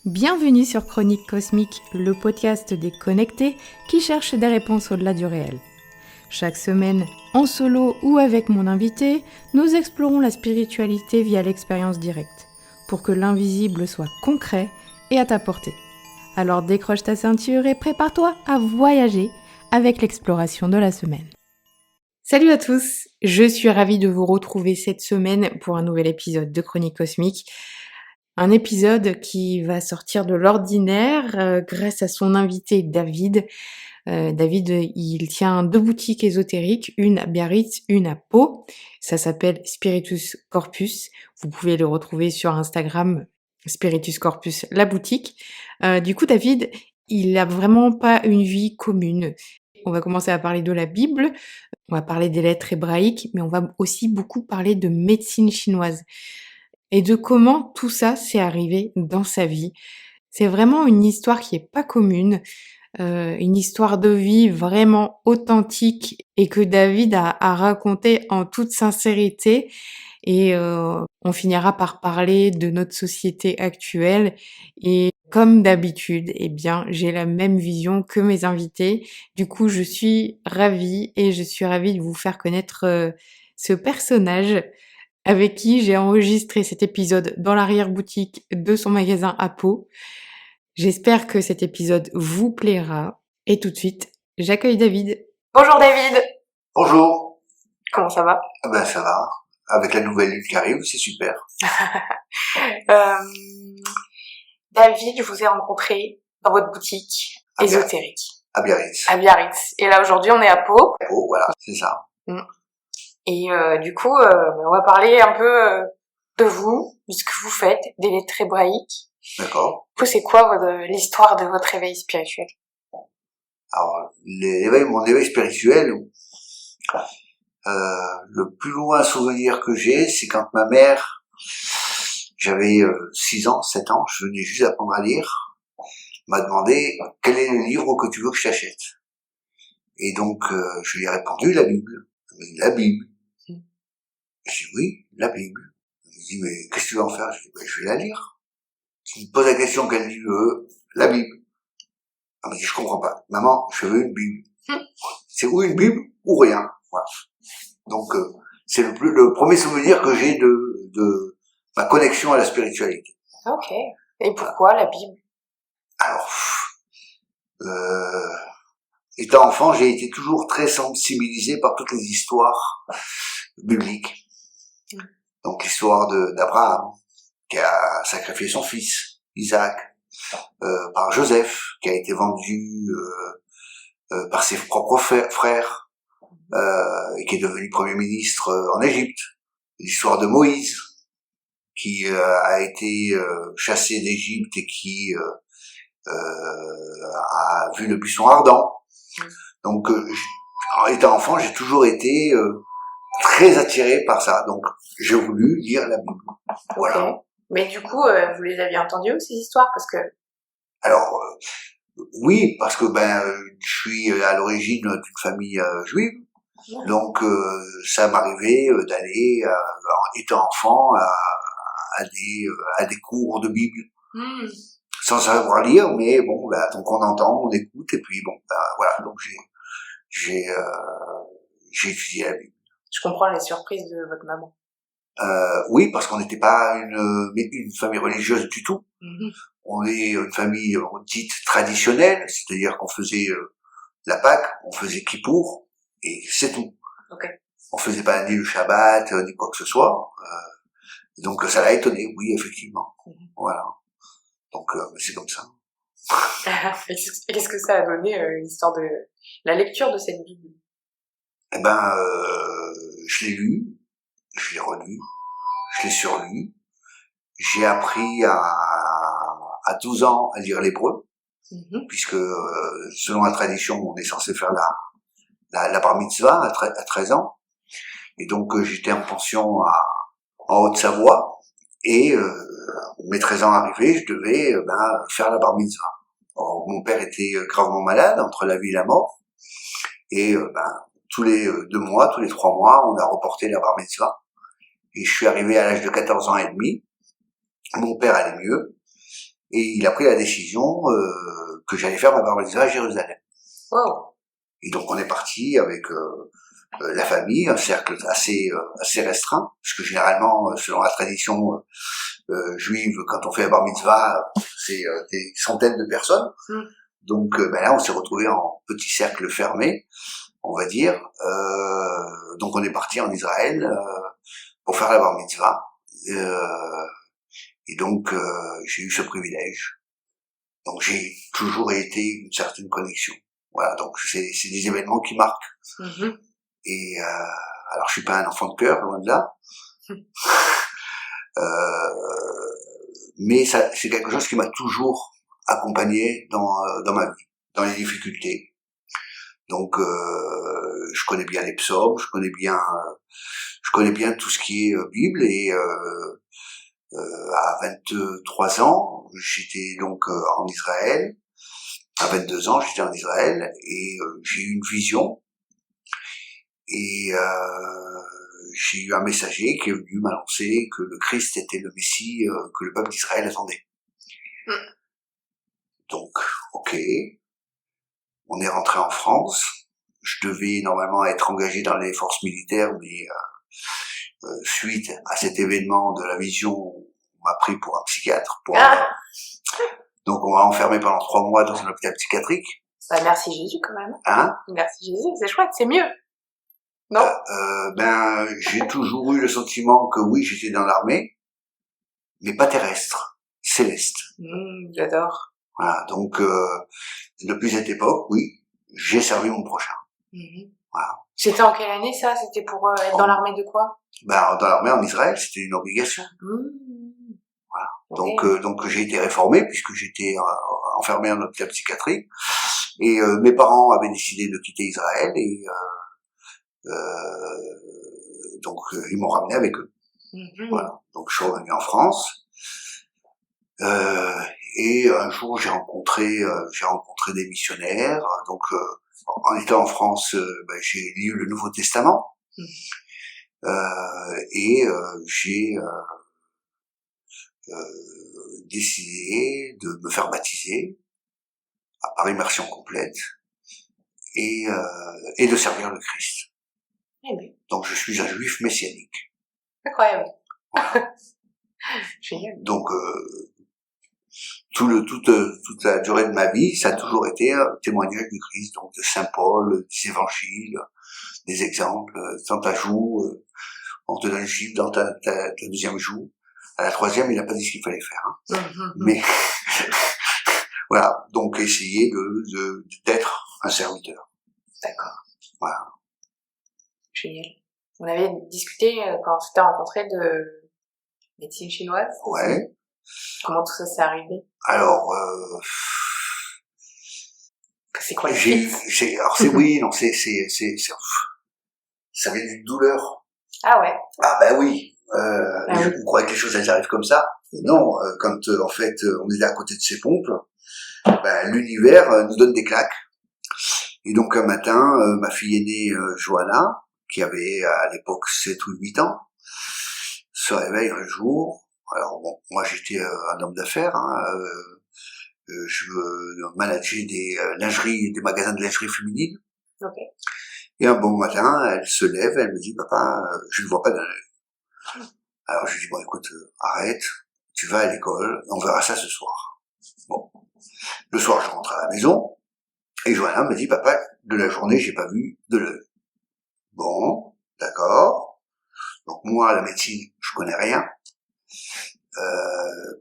Bienvenue sur Chronique Cosmique, le podcast des connectés qui cherchent des réponses au-delà du réel. Chaque semaine, en solo ou avec mon invité, nous explorons la spiritualité via l'expérience directe, pour que l'invisible soit concret et à ta portée. Alors décroche ta ceinture et prépare-toi à voyager avec l'exploration de la semaine. Salut à tous, je suis ravie de vous retrouver cette semaine pour un nouvel épisode de Chronique Cosmique. Un épisode qui va sortir de l'ordinaire grâce à son invité David. David, il tient 2 boutiques ésotériques, une à Biarritz, une à Pau. Ça s'appelle Spiritus Corpus. Vous pouvez le retrouver sur Instagram, Spiritus Corpus, la boutique. Du coup, David, il a vraiment pas une vie commune. On va commencer à parler de la Bible, on va parler des lettres hébraïques, mais on va aussi beaucoup parler de médecine chinoise et de comment tout ça s'est arrivé dans sa vie. C'est vraiment une histoire qui est pas commune, une histoire de vie vraiment authentique et que David a racontée en toute sincérité et on finira par parler de notre société actuelle et comme d'habitude, eh bien, j'ai la même vision que mes invités. Du coup, je suis ravie de vous faire connaître ce personnage avec qui j'ai enregistré cet épisode dans l'arrière-boutique de son magasin à Pau. J'espère que cet épisode vous plaira. Et tout de suite, j'accueille David. Bonjour David. Bonjour. Comment ça va? Ben ça va. Avec la nouvelle lune qui arrive, c'est super. David, je vous ai rencontré dans votre boutique ésotérique. À Biarritz. À Biarritz. Et là aujourd'hui on est à Pau. Oh voilà, c'est ça. Et du coup, on va parler un peu de vous, de ce que vous faites, des lettres hébraïques. D'accord. Du coup, c'est quoi l'histoire de votre éveil spirituel? Alors, mon éveil spirituel, le plus loin souvenir que j'ai, c'est quand ma mère, j'avais 6 ans, 7 ans, je venais juste d'apprendre à lire, m'a demandé quel est le livre que tu veux que je t'achète. Et donc, je lui ai répondu la Bible. Elle m'a dit la Bible. J'ai dit oui, la Bible. Elle m'a dit mais qu'est-ce que tu vas en faire? Je dis je vais la lire. Je me pose la question qu'elle dit la Bible. Elle m'a dit je comprends pas. Maman, je veux une Bible. C'est ou une Bible ou rien. Voilà. Donc c'est le premier souvenir que j'ai de ma connexion à la spiritualité. Ok. Et pourquoi la Bible? Alors, étant enfant, j'ai été toujours très sensibilisé par toutes les histoires bibliques. Donc l'histoire d'Abraham, qui a sacrifié son fils, Isaac, par Joseph, qui a été vendu par ses propres frères, et qui est devenu premier ministre en Égypte. L'histoire de Moïse, qui a été chassé d'Égypte et qui a vu le buisson ardent. Donc, étant enfant, j'ai toujours été très attiré par ça. Donc, j'ai voulu lire la Bible. Voilà. Okay. Mais du coup, vous les aviez entendues, ces histoires? Parce que... Alors, oui, parce que je suis à l'origine d'une famille juive. Ouais. Donc, ça m'arrivait d'aller, étant enfant, à des cours de Bible. Sans savoir lire, mais bon, donc on entend, on écoute, et puis bon, voilà, donc j'ai étudié la Bible. Je comprends les surprises de votre maman. Oui, parce qu'on n'était pas une famille religieuse du tout. On est une famille dite traditionnelle, c'est-à-dire qu'on faisait la Pâque, on faisait Kippour, et c'est tout. Okay. On faisait pas ni le Shabbat, ni quoi que ce soit. Donc ça l'a étonné, oui, effectivement. Voilà. Donc c'est comme ça. Qu'est-ce que ça a donné, l'histoire de la lecture de cette Bible? Eh je l'ai lu, je l'ai relu, je l'ai surlu. J'ai appris à 12 ans à lire l'hébreu, puisque selon la tradition, on est censé faire la bar mitzvah à 13 ans. Et donc j'étais en pension en Haute-Savoie, et mes 13 ans arrivés, je devais faire la bar mitzvah. Alors, mon père était gravement malade, entre la vie et la mort, et tous les 2 mois, tous les 3 mois, on a reporté la bar mitzvah. Et je suis arrivé à l'âge de 14 ans et demi. Mon père allait mieux, et il a pris la décision que j'allais faire ma bar mitzvah à Jérusalem. Wow. Et donc on est parti avec la famille, un cercle assez restreint, puisque généralement, selon la tradition juive, quand on fait la bar mitzvah, c'est des centaines de personnes. Donc là, on s'est retrouvés en petit cercle fermé, on va dire. Donc on est parti en Israël pour faire la bar mitzvah. Et donc j'ai eu ce privilège. Donc j'ai toujours été une certaine connexion. Voilà, donc c'est des événements qui marquent. Et alors je suis pas un enfant de cœur, loin de là. Mais ça, c'est quelque chose qui m'a toujours accompagné dans ma vie, dans les difficultés. Donc je connais bien les psaumes, je connais bien tout ce qui est Bible, et à 23 ans, j'étais donc en Israël. À 22 ans, j'étais en Israël et j'ai eu une vision, et j'ai eu un messager qui est venu m'annoncer que le Christ était le Messie que le peuple d'Israël attendait. Donc, ok, on est rentré en France. Je devais normalement être engagé dans les forces militaires, mais suite à cet événement de la vision, on m'a pris pour un psychiatre. Donc on m'a enfermé pendant 3 mois dans un hôpital psychiatrique. Bah, merci Jésus quand même. Hein? Merci Jésus, c'est chouette, c'est mieux. Non? J'ai toujours eu le sentiment que oui, j'étais dans l'armée, mais pas terrestre, céleste. J'adore. Voilà, donc depuis cette époque, oui, j'ai servi mon prochain. Voilà. C'était en quelle année ça? C'était pour être dans l'armée de quoi? Dans l'armée en Israël, c'était une obligation. Voilà. Okay. Donc j'ai été réformé puisque j'étais enfermé en hôpital psychiatrique, et mes parents avaient décidé de quitter Israël, et donc ils m'ont ramené avec eux. Voilà. Donc je suis revenu en France, et un jour j'ai rencontré des missionnaires. Donc en étant en France, j'ai lu le Nouveau Testament, et j'ai décidé de me faire baptiser par immersion complète, et de servir le Christ. Donc je suis un juif messianique. Incroyable. Génial. Donc toute la durée de ma vie, ça a toujours été un témoignage du Christ, donc de Saint Paul, des évangiles, des exemples. Dans ta joue, on te donne une Bible, dans ta deuxième joue. À la troisième, il n'a pas dit ce qu'il fallait faire. Mais voilà, donc essayer d'être un serviteur. D'accord. Voilà. Génial. On avait discuté quand on s'était rencontrés de médecine chinoise. Ouais. Comment tout ça s'est arrivé? Alors, c'est quoi le ça vient d'une douleur. Ah ouais. Ah ben oui. On croyait que les choses elles arrivent comme ça. Non, quand en fait on est là à côté de ces pompes, l'univers nous donne des claques. Et donc un matin, ma fille aînée Johanna, qui avait à l'époque 7 ou 8 ans, se réveille un jour. Alors bon, moi j'étais un homme d'affaires, je manageais des lingeries, des magasins de lingerie féminine. Okay. Et un bon matin, elle se lève, elle me dit, papa, je ne vois pas d'un œil. Alors je lui dis, bon écoute, arrête, tu vas à l'école, on verra ça ce soir. Bon, le soir je rentre à la maison, et Johanna me dit, papa, de la journée j'ai pas vu de l'œil. Bon, d'accord. Donc moi, la médecine, je connais rien,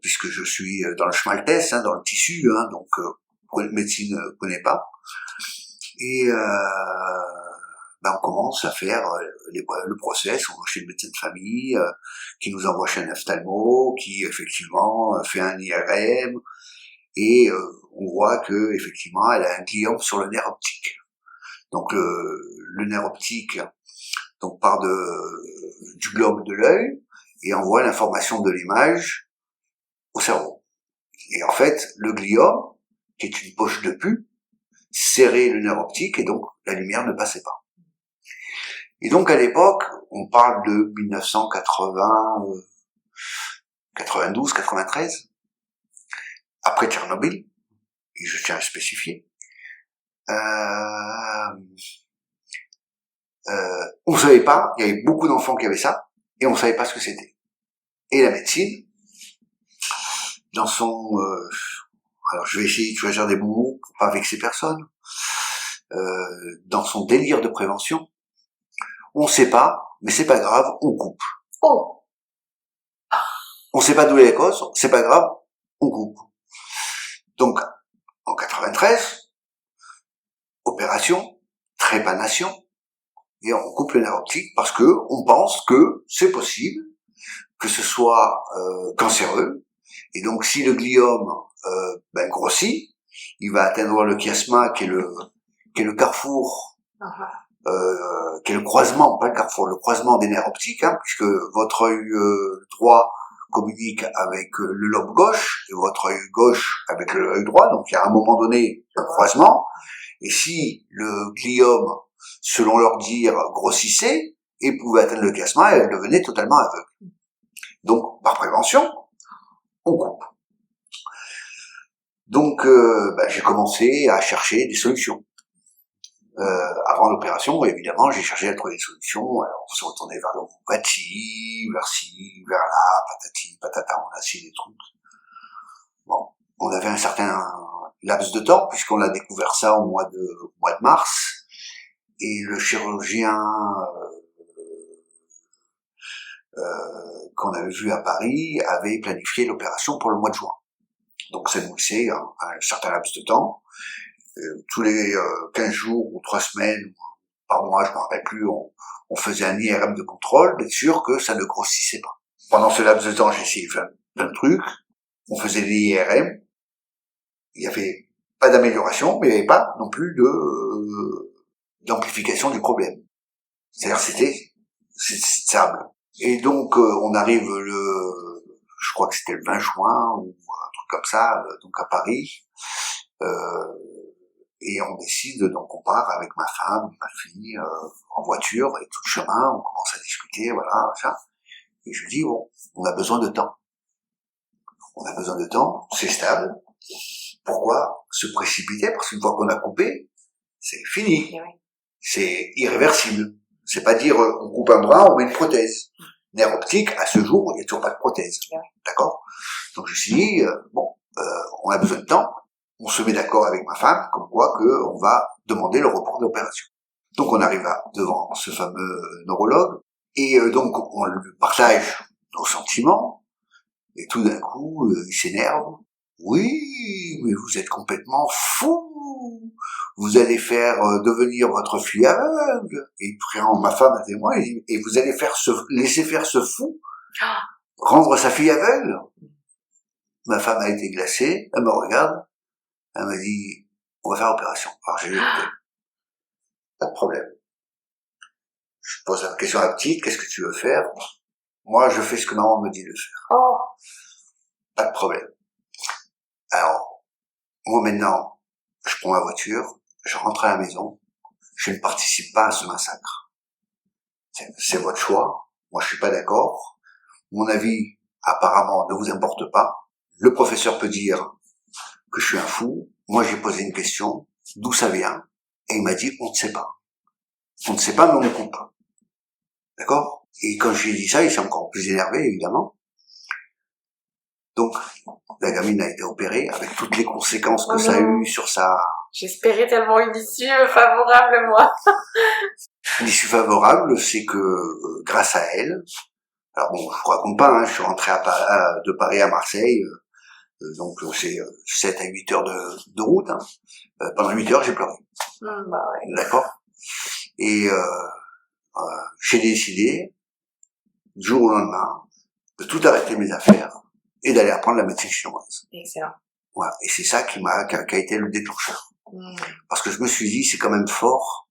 puisque je suis dans le schmaltès, dans le tissu, donc médecine connais pas. Et on commence à faire le process. On va chez le médecin de famille, qui nous envoie chez un ophtalmo, qui effectivement fait un IRM, et on voit que effectivement elle a un gliome sur le nerf optique. Donc le nerf optique donc part du globe de l'œil et envoie l'information de l'image au cerveau. Et en fait, le gliome, qui est une poche de pus, serrait le nerf optique, et donc la lumière ne passait pas. Et donc à l'époque, on parle de 1980, 92, 93. après Tchernobyl, et je tiens à le spécifier, on savait pas, il y avait beaucoup d'enfants qui avaient ça, et on savait pas ce que c'était. Et la médecine, dans son, alors je vais essayer de choisir des bons mots pour pas vexer personne, dans son délire de prévention, on sait pas, mais c'est pas grave, on coupe. Oh. On sait pas d'où est la cause, c'est pas grave, on coupe. Donc, en 93, opération, trépanation, et on coupe le nerf optique parce que on pense que c'est possible que ce soit cancéreux, et donc si le gliome grossit, il va atteindre le chiasma qui est le carrefour, qui est le croisement, pas le carrefour, le croisement des nerfs optiques, puisque votre œil droit communique avec le lobe gauche et votre œil gauche avec l'œil droit, donc il y a à un moment donné un croisement, et si le gliome, selon leur dire, grossissait et pouvait atteindre le chiasma, elle devenait totalement aveugle. Donc, par prévention, on coupe. Donc, j'ai commencé à chercher des solutions. Avant l'opération, évidemment, j'ai cherché à trouver des solutions. Alors, on se retournait vers l'homéopathie, vers ci, vers là, patati, patata, on a essayé des trucs. Bon, on avait un certain laps de temps, puisqu'on a découvert ça au mois de mars, et le chirurgien qu'on avait vu à Paris avait planifié l'opération pour le mois de juin. Donc ça nous laissait un certain laps de temps. Tous les 15 jours ou 3 semaines, par mois, je ne me rappelle plus, on faisait un IRM de contrôle, d'être sûr que ça ne grossissait pas. Pendant ce laps de temps, j'ai essayé plein de trucs. On faisait des IRM. Il n'y avait pas d'amélioration, mais il n'y avait pas non plus d'amplification du problème. C'est-à-dire c'était stable. Et donc on arrive je crois que c'était le 20 juin ou un truc comme ça, donc à Paris, et on décide, donc on part avec ma femme, ma fille, en voiture, et tout le chemin, on commence à discuter, voilà, ça. Et je lui dis, bon, on a besoin de temps. On a besoin de temps, c'est stable. Pourquoi se précipiter? Parce qu'une fois qu'on a coupé, c'est fini. C'est irréversible. C'est pas dire, on coupe un bras, on met une prothèse. Nerf optique, à ce jour, il n'y a toujours pas de prothèse. D'accord? Donc je me suis dit, on a besoin de temps. On se met d'accord avec ma femme, comme quoi on va demander le report de l'opération. Donc on arrive devant ce fameux neurologue, et donc on lui partage nos sentiments, et tout d'un coup, il s'énerve. Oui, mais vous êtes complètement fou. Vous allez faire devenir votre fille aveugle. Et il prend ma femme à témoin et vous allez laisser faire ce fou, rendre sa fille aveugle. Ma femme a été glacée, elle me regarde, elle m'a dit, on va faire l'opération. Alors j'ai dit, pas de problème. Je pose la question à la petite, qu'est-ce que tu veux faire? Moi, je fais ce que maman me dit de faire. Oh. Pas de problème. Alors, moi maintenant, je prends ma voiture, je rentre à la maison, je ne participe pas à ce massacre. C'est votre choix, moi je suis pas d'accord, mon avis apparemment ne vous importe pas, le professeur peut dire que je suis un fou, moi j'ai posé une question, d'où ça vient, et il m'a dit on ne sait pas. On ne sait pas mais on coupe. D'accord? Et quand je lui ai dit ça, il s'est encore plus énervé évidemment. Donc, la gamine a été opérée avec toutes les conséquences que ça a eu sur sa... J'espérais tellement une issue favorable, moi. L'issue favorable, c'est que grâce à elle, alors bon, je vous raconte pas, je suis rentré de Paris à Marseille, donc c'est 7 à 8 heures de route. Pendant 8 heures, j'ai pleuré. Ouais. D'accord? Et j'ai décidé, du jour au lendemain, de tout arrêter mes affaires et d'aller apprendre la médecine chinoise. Excellent. Voilà. Et c'est ça qui a été le déclencheur. Parce que je me suis dit, c'est quand même fort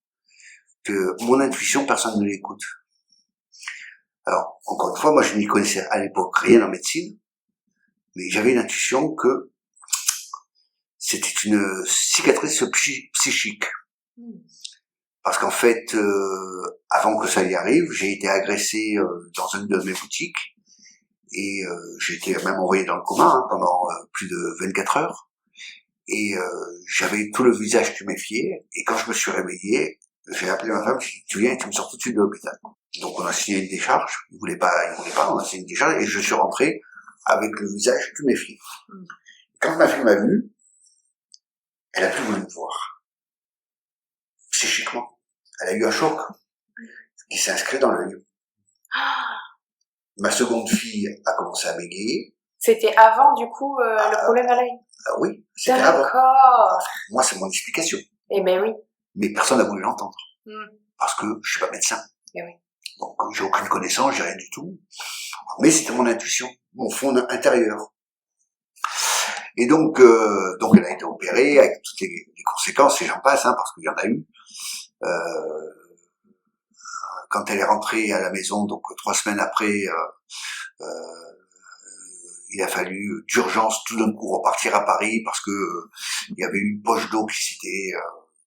que mon intuition, personne ne l'écoute. Alors, encore une fois, moi je n'y connaissais à l'époque rien en médecine, mais j'avais l'intuition que c'était une cicatrice psychique. Parce qu'en fait, avant que ça y arrive, j'ai été agressé dans une de mes boutiques, Et j'ai été même envoyé dans le coma pendant plus de 24 heures. Et j'avais tout le visage tuméfié. Et quand je me suis réveillé, j'ai appelé ma femme, j'ai dit, tu viens et tu me sors tout de suite de l'hôpital. Donc on a signé une décharge, il voulait pas, on a signé une décharge, et je suis rentré avec le visage tuméfié. Quand ma fille m'a vu, elle a plus voulu me voir. Psychiquement. Elle a eu un choc qui s'est inscrit dans l'œil. Ma seconde fille a commencé à bégayer. C'était avant, du coup, le problème à l'œil? Oui, c'était avant. D'accord. Moi, c'est mon explication. Eh ben oui. Mais personne n'a voulu l'entendre. Parce que je suis pas médecin. Eh oui. Donc, j'ai aucune connaissance, j'ai rien du tout. Mais c'était mon intuition, mon fond intérieur. Et donc elle a été opérée avec toutes les conséquences, et j'en passe, parce qu'il y en a eu. Quand elle est rentrée à la maison, donc 3 semaines après, il a fallu d'urgence tout d'un coup repartir à Paris parce que il y avait une poche d'eau qui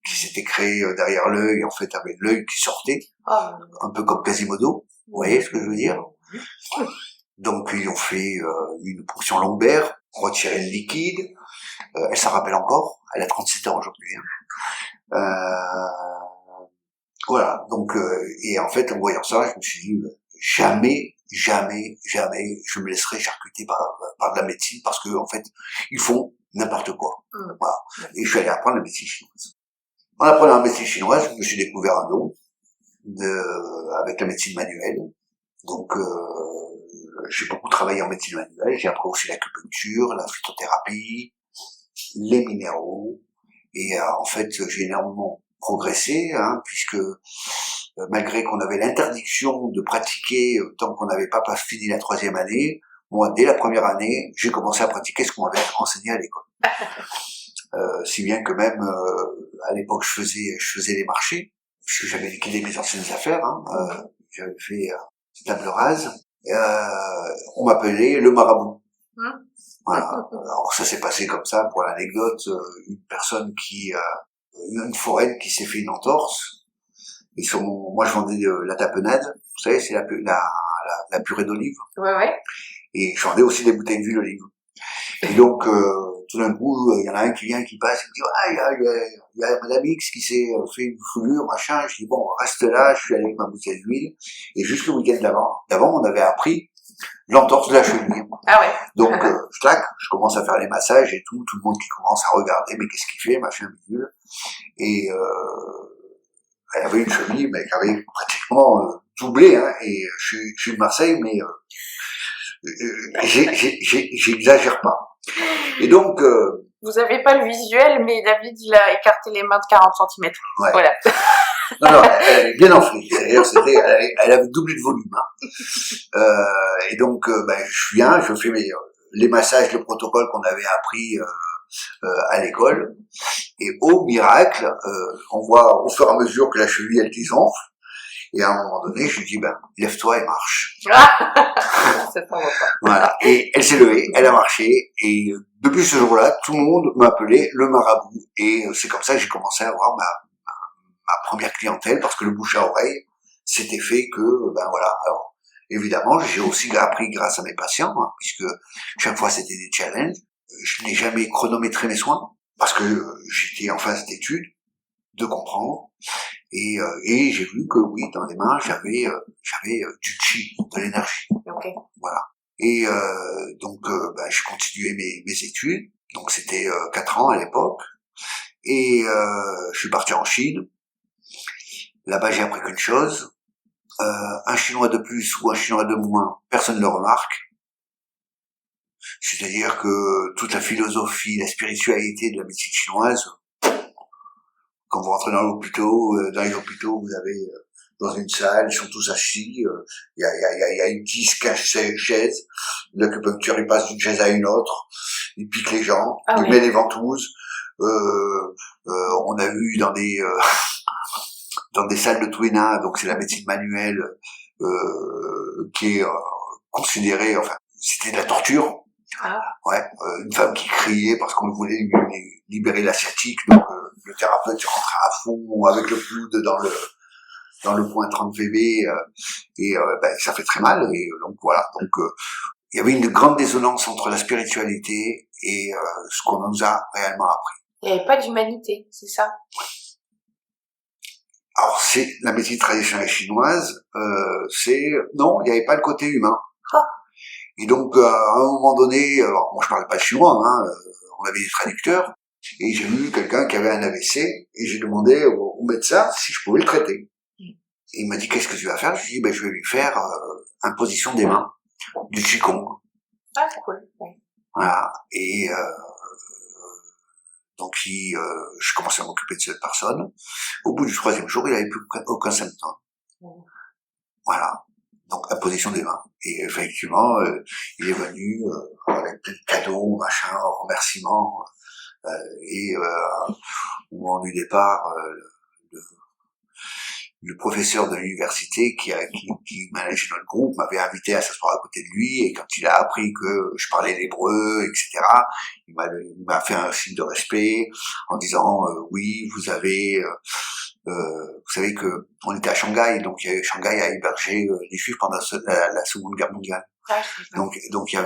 s'était créée derrière l'œil, en fait, avec l'œil qui sortait, un peu comme Quasimodo. Vous voyez ce que je veux dire? Donc ils ont fait une ponction lombaire, retiré le liquide. Elle s'en rappelle encore. Elle a 37 ans aujourd'hui. Voilà. Donc et en fait, en voyant ça, je me suis dit jamais je me laisserai charcuter par de la médecine, parce que en fait, ils font n'importe quoi. Voilà. Et je suis allé apprendre la médecine chinoise. En apprenant la médecine chinoise, je me suis découvert un don avec la médecine manuelle. Donc j'ai beaucoup travaillé en médecine manuelle, j'ai appris aussi l'acupuncture, la phytothérapie, les minéraux, et en fait j'ai énormément progressé, puisque malgré qu'on avait l'interdiction de pratiquer tant qu'on n'avait pas fini la 3e année, moi dès la première année j'ai commencé à pratiquer ce qu'on m'avait enseigné à l'école. Si bien que même à l'époque je faisais les marchés, puisque j'avais liquidé mes anciennes affaires, j'avais fait table rase. On m'appelait le marabout. Voilà. Alors ça s'est passé comme ça, pour l'anecdote, une personne une foraine qui s'est fait une entorse. Moi je vendais la tapenade, vous savez, c'est la purée d'olive. Ouais. Et je vendais aussi des bouteilles d'huile d'olive. Et donc tout d'un coup, il y en a un qui vient, qui passe, et me dit il y a Madame X qui s'est fait une foulure, machin. Je dis bon, reste là, je suis allé avec ma bouteille d'huile. Et juste le week-end d'avant, on avait appris l'entorse de la cheville. Ah ouais. Donc je commence à faire les massages et tout le monde qui commence à regarder, mais qu'est-ce qu'il fait, machin, bidule. Et elle avait une cheville, mais qui avait pratiquement doublé, et je suis de Marseille, mais j'exagère pas. Et donc vous avez pas le visuel, mais David, il a écarté les mains de 40 cm. Ouais. Voilà. Non, elle est bien enflée. D'ailleurs, elle avait doublé de volume. Et donc, je viens, je fais les massages, le protocole qu'on avait appris à l'école. Et au miracle, on voit au fur et à mesure que la cheville, elle désenfle. Et à un moment donné, je lui dis, lève-toi et marche. C'est pas bon. Voilà. Et elle s'est levée, elle a marché. Et depuis ce jour-là, tout le monde m'appelait le marabout. Et c'est comme ça que j'ai commencé à avoir ma première clientèle, parce que le bouche à oreille s'était fait que, voilà. Alors, évidemment, j'ai aussi appris grâce à mes patients, puisque chaque fois c'était des challenges. Je n'ai jamais chronométré mes soins, parce que j'étais en phase d'étude, de comprendre, et j'ai vu que oui, dans les mains, j'avais du chi, de l'énergie. Okay. Voilà. Et donc, j'ai continué mes études, donc c'était 4 ans à l'époque, et je suis parti en Chine. Là-bas, j'ai appris qu'une chose, un Chinois de plus ou un Chinois de moins, personne ne le remarque. C'est-à-dire que toute la philosophie, la spiritualité de la médecine chinoise, quand vous rentrez dans les hôpitaux, vous avez dans une salle, ils sont tous assis, il y a une 10-15 chaises, l'acupuncture, il passe d'une chaise à une autre, il pique les gens, il met les ventouses, on a vu dans des salles de Touéna, donc c'est la médecine manuelle qui est considérée, c'était de la torture. Ouais, une femme qui criait parce qu'on voulait lui libérer la sciatique, donc le thérapeute rentrait à fond avec le coude dans le point 30 VB, et ça fait très mal, et donc voilà. Donc il y avait une grande dissonance entre la spiritualité et ce qu'on nous a réellement appris. Il n'y avait pas d'humanité, c'est ça? Alors c'est la médecine traditionnelle chinoise, non, il n'y avait pas le côté humain. Ah. Et donc à un moment donné, alors moi je parlais pas chinois, on avait des traducteurs, et j'ai vu quelqu'un qui avait un AVC, et j'ai demandé au médecin si je pouvais le traiter. Et il m'a dit qu'est-ce que tu vas faire? Je lui ai dit je vais lui faire imposition des mains, du qigong. Ah c'est cool. Ouais. Voilà. Et donc je commençais à m'occuper de cette personne. Au bout du 3e jour, il n'avait plus aucun symptôme. Voilà. Donc imposition des mains. Et effectivement, il est venu avec plein de cadeaux, machin, remerciements. Et au moment du départ, le professeur de l'université qui manageait notre groupe m'avait invité à s'asseoir à côté de lui, et quand il a appris que je parlais l'hébreu, etc., il m'a fait un signe de respect en disant oui, vous savez que on était à Shanghai, donc Shanghai a hébergé les Juifs pendant la Seconde Guerre mondiale. Ah, Donc il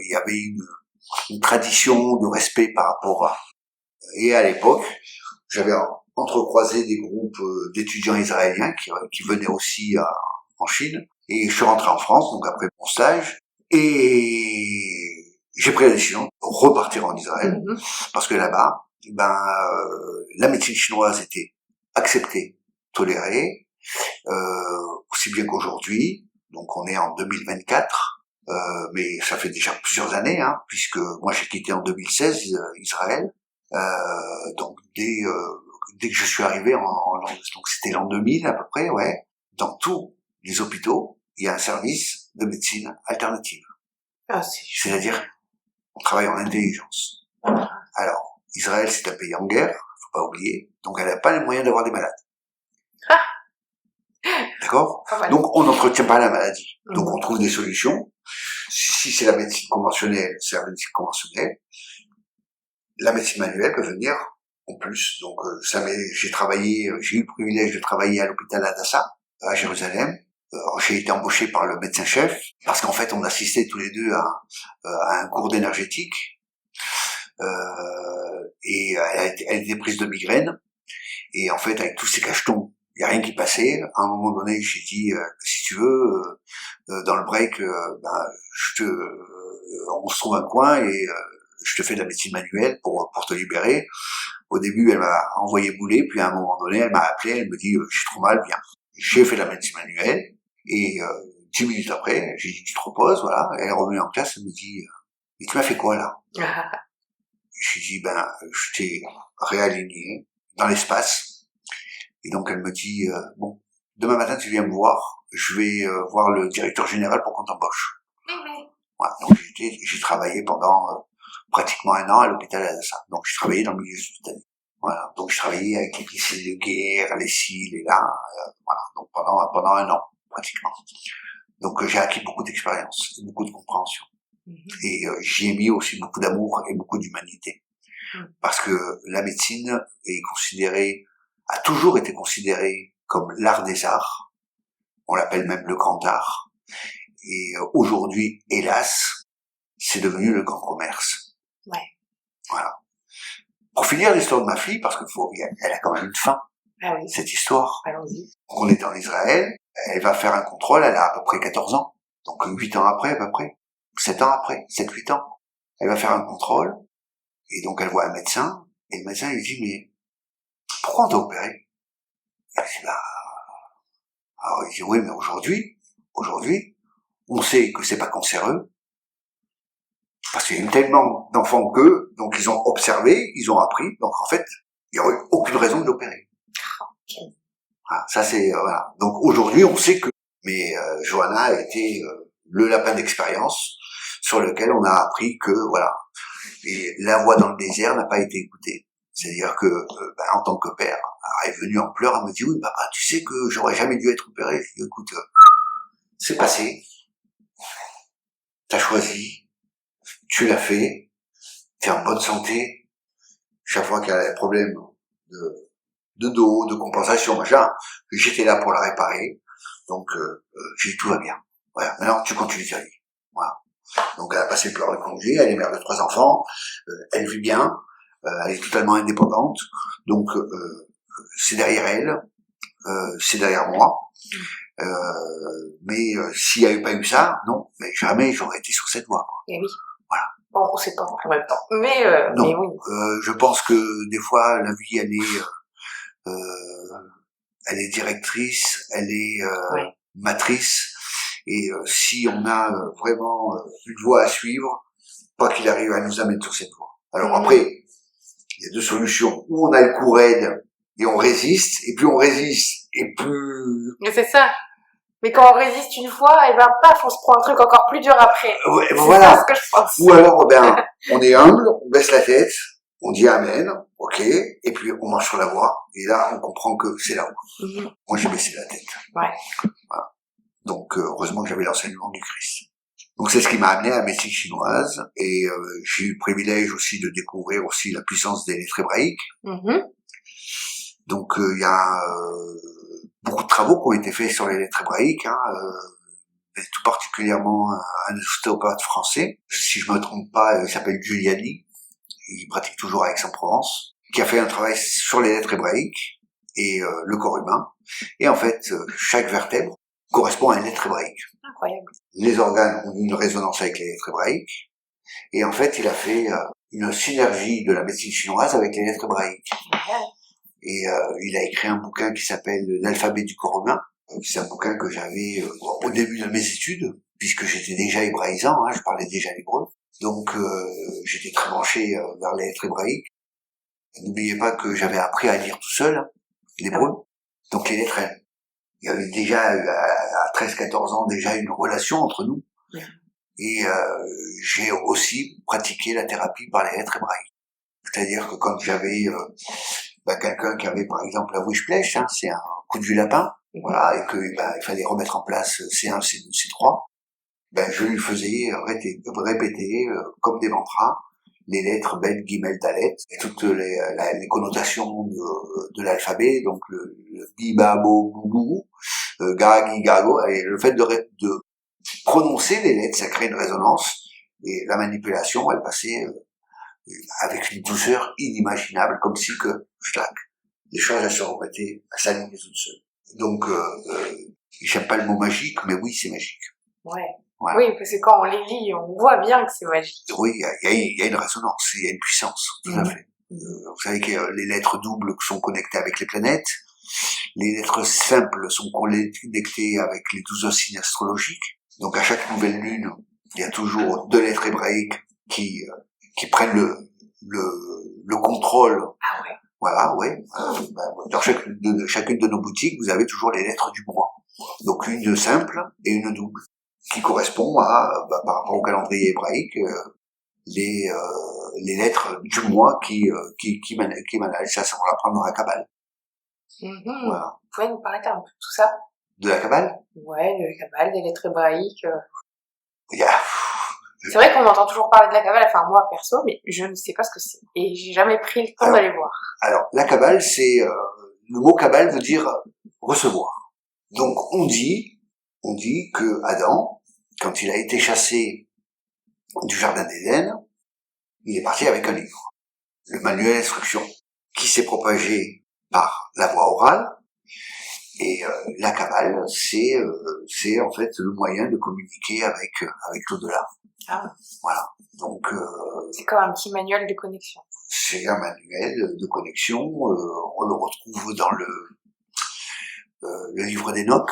y avait une tradition de respect par rapport à. Et à l'époque, j'avais entrecroisé des groupes d'étudiants israéliens qui venaient aussi en Chine, et je suis rentré en France, donc après mon stage, et j'ai pris la décision de repartir en Israël, parce que là-bas, la médecine chinoise était acceptée, tolérée, aussi bien qu'aujourd'hui. Donc on est en 2024, mais ça fait déjà plusieurs années, puisque moi j'ai quitté en 2016 Israël. Donc dès que je suis arrivé donc c'était l'an 2000 à peu près, ouais. Dans tous les hôpitaux, il y a un service de médecine alternative. Ah, c'est-à-dire, on travaille en intelligence. Alors, Israël, c'est un pays en guerre, faut pas oublier, donc elle n'a pas les moyens d'avoir des malades. D'accord? Donc, on n'entretient pas la maladie. Donc, on trouve des solutions. Si c'est la médecine conventionnelle, c'est la médecine conventionnelle. La médecine manuelle peut venir en plus. Donc, j'ai eu le privilège de travailler à l'hôpital Hadassah, à Jérusalem. J'ai été embauché par le médecin-chef, parce qu'en fait, on assistait tous les deux à un cours d'énergétique. Et elle était prise de migraine. Et en fait, avec tous ces cachetons, il n'y a rien qui passait. À un moment donné, j'ai dit, si tu veux, dans le break, on se trouve un coin et je te fais de la médecine manuelle pour te libérer. Au début, elle m'a envoyé bouler, puis à un moment donné, elle m'a appelé, elle me dit, je suis trop mal, viens. J'ai fait de la médecine manuelle, et 10 minutes après, j'ai dit, tu te reposes, voilà. Elle est revenue en classe, elle me dit, mais tu m'as fait quoi, là? J'ai dit, je t'ai réaligné dans l'espace. Et donc, elle me dit, bon, demain matin, tu viens me voir, je vais voir le directeur général pour qu'on t'embauche. Voilà, donc j'ai travaillé pendant pratiquement 1 an à l'hôpital Hadassah. Donc, j'ai travaillé dans le milieu hospitalier. Voilà, donc je travaillais avec les missiles de guerre, les cils, et là, voilà, donc pendant 1 an, pratiquement. Donc, j'ai acquis beaucoup d'expérience, et beaucoup de compréhension. Et j'y ai mis aussi beaucoup d'amour et beaucoup d'humanité. Parce que la médecine a toujours été considérée comme l'art des arts. On l'appelle même le grand art. Et aujourd'hui, hélas, c'est devenu le grand commerce. Ouais. Voilà. Pour finir l'histoire de ma fille, parce elle a quand même une fin, cette histoire. Allons-y. On est en Israël, elle va faire un contrôle, elle a à peu près 14 ans. Donc 8 ans après, à peu près. 7 ans après, 7-8 ans. Elle va faire un contrôle, et donc elle voit un médecin, et le médecin lui dit, mais pourquoi on t'a opéré? Elle dit, alors il dit, oui, mais aujourd'hui, on sait que c'est pas cancéreux, parce qu'il y a tellement d'enfants qu'eux, donc ils ont observé, ils ont appris, donc en fait, il n'y aurait aucune raison de l'opérer. Voilà, ça c'est, voilà. Donc aujourd'hui, on sait que, mais Johanna a été le lapin d'expérience sur lequel on a appris que, voilà, et la voix dans le désert n'a pas été écoutée. C'est-à-dire que, en tant que père, elle est venue en pleurs, elle me dit, oui, papa, tu sais que j'aurais jamais dû être opéré. Je dis, écoute, c'est passé, t'as choisi, tu l'as fait, t'es en bonne santé. Chaque fois qu'elle a des problèmes de dos, de compensation, machin, j'étais là pour la réparer. Donc, j'ai dit, tout va bien. Voilà. Maintenant, tu continues ta vie. Voilà. Donc elle a passé le plan de congé, elle est mère de 3 enfants, elle vit bien, elle est totalement indépendante, donc c'est derrière elle, c'est derrière moi. Mais s'il n'y avait pas eu ça, non, mais jamais j'aurais été sur cette voie, quoi. Et oui. Voilà. Bon, on sait pas en même temps. Mais Non, oui. je pense que des fois la vie elle est directrice, elle est Ouais. matrice, et si on a vraiment une voie à suivre, pas qu'il arrive à nous amener sur cette voie. Alors après, il y a 2 solutions. Ou on a le cou raide et on résiste, et plus on résiste, et plus... Mais c'est ça. Mais quand on résiste une fois, et ben paf, on se prend un truc encore plus dur après. Ouais, C'est voilà. ça ce que je pense. Ou alors, on est humble, on baisse la tête, on dit amen, ok, et puis on marche sur la voie, et là, on comprend que c'est la voie. Moi, j'ai baissé la tête. Ouais. Voilà. Donc, heureusement que j'avais l'enseignement du Christ. Donc, c'est ce qui m'a amené à la médecine chinoise, et j'ai eu le privilège aussi de découvrir aussi la puissance des lettres hébraïques. Donc, il y a beaucoup de travaux qui ont été faits sur les lettres hébraïques, et tout particulièrement un ostéopathe français, si je me trompe pas, il s'appelle Giuliani, il pratique toujours à Aix-en-Provence, qui a fait un travail sur les lettres hébraïques et le corps humain. Et en fait, chaque vertèbre correspond à une lettre hébraïque. Incroyable. Les organes ont une résonance avec les lettres hébraïques. Et en fait, il a fait une synergie de la médecine chinoise avec les lettres hébraïques. Et il a écrit un bouquin qui s'appelle L'alphabet du corps humain. C'est un bouquin que j'avais au début de mes études, puisque j'étais déjà hébraïsant, je parlais déjà l'hébreu. Donc j'étais très branché vers les lettres hébraïques. N'oubliez pas que j'avais appris à lire tout seul l'hébreu. Donc les lettres, il y avait déjà à 13-14 ans déjà une relation entre nous. Et j'ai aussi pratiqué la thérapie par les lettres hébraïques. C'est-à-dire que quand j'avais quelqu'un qui avait par exemple la Wishlech, c'est un coup de vue lapin, voilà, et que il fallait remettre en place C1, C2, C3, je lui faisais répéter comme des mantras les lettres Bet, Gimel, Dalet, et toutes les connotations de l'alphabet, donc le Bi, Ba, Bo, Boubou, Ga, Gi, Ga, Go, et le fait de prononcer les lettres, ça crée une résonance, et la manipulation, elle passait avec une douceur inimaginable, comme si que, les choses elles se remettaient à s'aligner toutes seules. Donc, j'aime pas le mot magique, mais oui, c'est magique. Ouais. Voilà. Oui, parce que quand on les lit, on voit bien que c'est magique. Oui, il y a une résonance, il y a une puissance, tout à fait. Vous savez que les lettres doubles sont connectées avec les planètes, les lettres simples sont connectées avec les 12 signes astrologiques. Donc à chaque nouvelle lune, il y a toujours 2 lettres hébraïques qui prennent le contrôle. Ah ouais. Voilà, ouais. Dans chacune de nos boutiques, vous avez toujours les lettres du mois. Donc une simple et une double, qui correspond à, par rapport au calendrier hébraïque, les lettres du mois qui managent. Ça, on l'apprend dans la Kabbale. Voilà. Vous pouvez nous parler un peu de tout ça? De la Kabbale? Ouais, de la Kabbale, des lettres hébraïques. Yeah. C'est vrai qu'on entend toujours parler de la Kabbale, enfin moi perso, mais je ne sais pas ce que c'est. Et j'ai jamais pris le temps d'aller voir. Alors, la Kabbale, c'est... le mot Kabbale veut dire recevoir. Donc, on dit que Adam, quand il a été chassé du jardin d'Éden, il est parti avec un livre, le manuel d'instruction, qui s'est propagé par la voie orale. Et la Kabbale, c'est en fait le moyen de communiquer avec l'au-delà. Ah. Voilà. Donc c'est comme un petit manuel de connexion. C'est un manuel de connexion. On le retrouve dans le livre d'Enoch,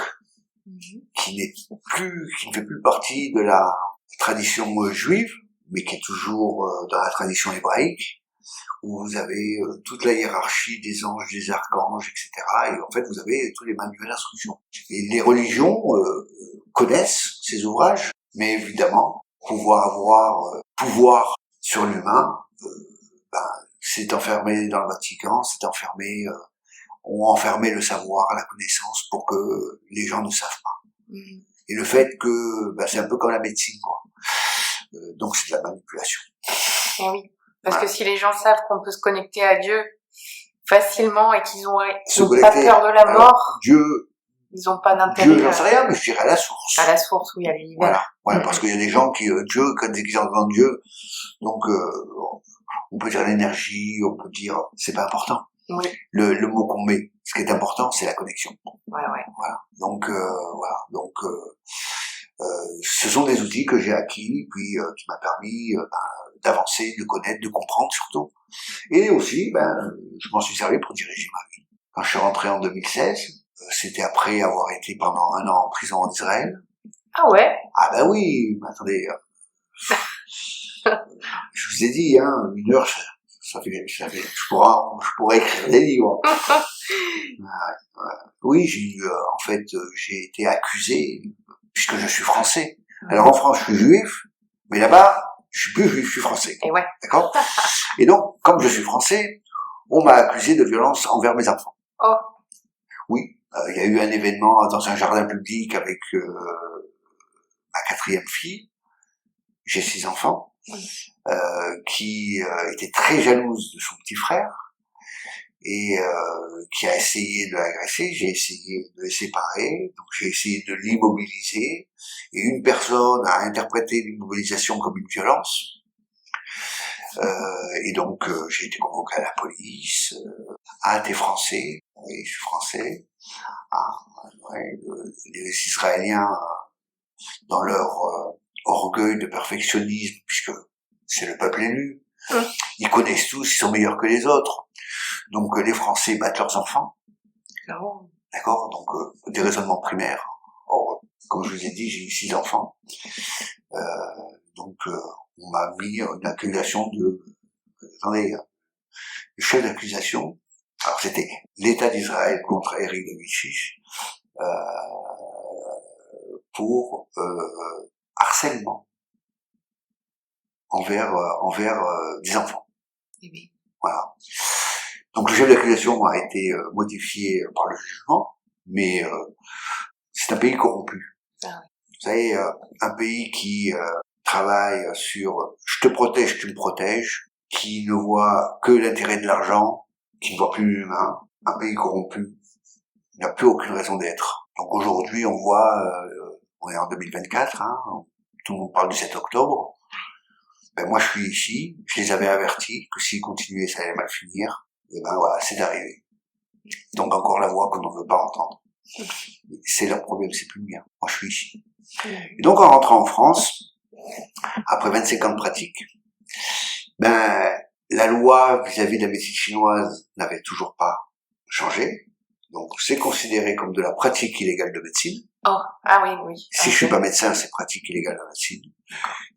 qui ne fait plus partie de la tradition juive, mais qui est toujours dans la tradition hébraïque, où vous avez toute la hiérarchie des anges, des archanges, etc. Et en fait, vous avez tous les manuels d'instruction. Et les religions connaissent ces ouvrages, mais évidemment, avoir pouvoir sur l'humain, c'est enfermé dans le Vatican, ont enfermé le savoir, la connaissance, pour que les gens ne savent pas. Et le fait que, c'est un peu comme la médecine, quoi. Donc c'est de la manipulation. Et oui. Parce que si les gens savent qu'on peut se connecter à Dieu facilement et qu'ils n'ont pas peur de la mort. Dieu, Ils ont pas d'intérêt. Dieu, j'en sais rien, mais je dirais à la source. À la source, oui, à l'univers. Voilà, parce qu'il y a des gens qui, Dieu, quand ils entendent Dieu, donc, on peut dire l'énergie, on peut dire, c'est pas important. Oui. Le mot qu'on met, ce qui est important, c'est la connexion. Ouais. Voilà. Donc, ce sont des outils que j'ai acquis, puis qui m'a permis d'avancer, de connaître, de comprendre surtout. Et aussi, je m'en suis servi pour diriger ma vie. Quand je suis rentré en 2016, c'était après avoir été pendant 1 an en prison en Israël. Ah ouais? Ah ben oui, mais attendez, je vous ai dit, 1 heure, je pourrais écrire des livres. Oui, j'ai été accusé, puisque je suis français. Alors en France, je suis juif, mais là-bas, je suis plus juif, je suis français. Et ouais. D'accord? Et donc, comme je suis français, on m'a accusé de violence envers mes enfants. Oh. Oui, il y a eu un événement dans un jardin public avec ma 4e fille. J'ai 6 enfants, qui était très jalouse de son petit frère et qui a essayé de l'agresser. J'ai essayé de les séparer, donc j'ai essayé de l'immobiliser, et une personne a interprété l'immobilisation comme une violence. Et donc j'ai été convoqué à la police. T'es français? Oui, je suis français. Les Israéliens, dans leur orgueil de perfectionnisme, puisque c'est le peuple élu, ils connaissent tous, ils sont meilleurs que les autres. Donc les Français battent leurs enfants. Non. D'accord? Donc des raisonnements primaires. Or, comme je vous ai dit, j'ai eu 6 enfants. Donc on m'a mis une accusation attendez, le chef d'accusation, alors c'était l'État d'Israël contre Eric de Vichy, pour harcèlement envers des enfants. Oui. Voilà. Donc le chef d'accusation a été modifié par le jugement, mais c'est un pays corrompu. Ah oui. Vous savez, un pays qui travaille sur « je te protège, tu me protèges », qui ne voit que l'intérêt de l'argent, qui ne voit plus l'humain, un pays corrompu, n'a plus aucune raison d'être. Donc aujourd'hui, on voit, on est en 2024, tout le monde parle du 7 octobre. Moi, je suis ici, je les avais avertis que s'ils continuaient, ça allait mal finir. Et voilà, c'est arrivé. Donc encore la voix qu'on ne veut pas entendre. C'est leur problème, c'est plus le mien. Moi, je suis ici. Et donc, en rentrant en France, après 25 ans de pratique, la loi vis-à-vis de la médecine chinoise n'avait toujours pas changé. Donc, c'est considéré comme de la pratique illégale de médecine. Oh, ah oui. Si je suis pas médecin, c'est pratique illégale de médecine.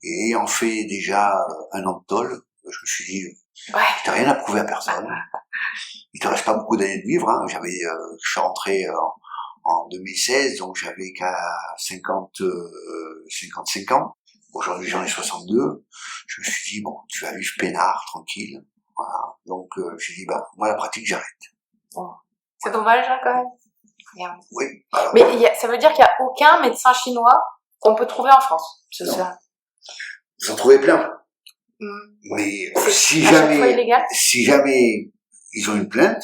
Et ayant fait déjà 1 an de tôle, je me suis dit, t'as rien à prouver à personne. Il te reste pas beaucoup d'années de vivre, je suis rentré en 2016, donc j'avais qu'à 55 ans. Aujourd'hui, j'en ai 62. Je me suis dit, tu vas vivre peinard, tranquille. Voilà. Donc, j'ai dit, moi, la pratique, j'arrête. Oh. C'est dommage, quand même. Merde. Oui. Alors, mais ça veut dire qu'il n'y a aucun médecin chinois qu'on peut trouver en France, c'est ça? Vous en trouvez plein. Mais si jamais ils ont une plainte,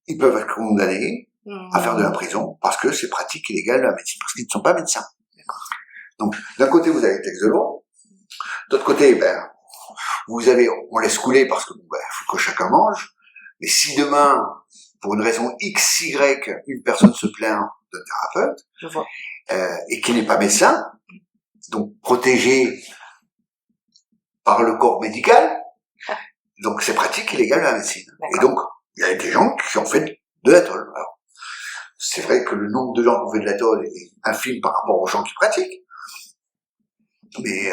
ils peuvent être condamnés à faire de la prison parce que c'est pratique illégale de la médecine, parce qu'ils ne sont pas médecins. D'accord. Donc, d'un côté, vous avez le texte de loi. D'autre côté, on laisse couler parce que, faut que chacun mange. Mais si demain, pour une raison X, Y, une personne se plaint d'un thérapeute, je vois. Et qui n'est pas médecin, donc protégé par le corps médical, donc c'est pratique illégale de la médecine. D'accord. Et donc, il y a des gens qui ont fait de la tôle. Alors, c'est vrai que le nombre de gens qui ont fait de la tôle est infime par rapport aux gens qui pratiquent. Mais,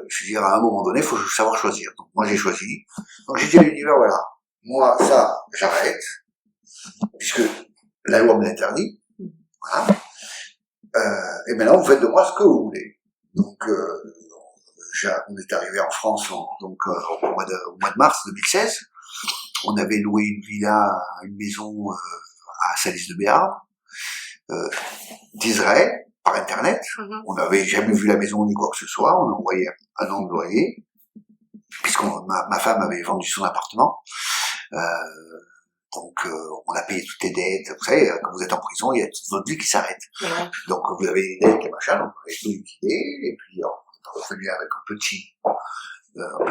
je veux dire, à un moment donné, il faut savoir choisir. Donc, moi, j'ai choisi. Donc, j'ai dit à l'univers, voilà. Moi, ça, j'arrête. Puisque la loi me l'interdit. Voilà. Et maintenant, vous faites de moi ce que vous voulez. Donc, on est arrivé en France, au mois de mars 2016. On avait loué une villa, une maison, à Salis de Béarn, d'Israël, par Internet. On n'avait jamais vu la maison ni quoi que ce soit. On a envoyé un an de loyer, puisque ma femme avait vendu son appartement. Donc, on a payé toutes les dettes. Vous savez, quand vous êtes en prison, il y a toute votre vie qui s'arrête. Ouais. Donc, vous avez les dettes et machin, donc on a tout liquidé, et puis on est revenu avec un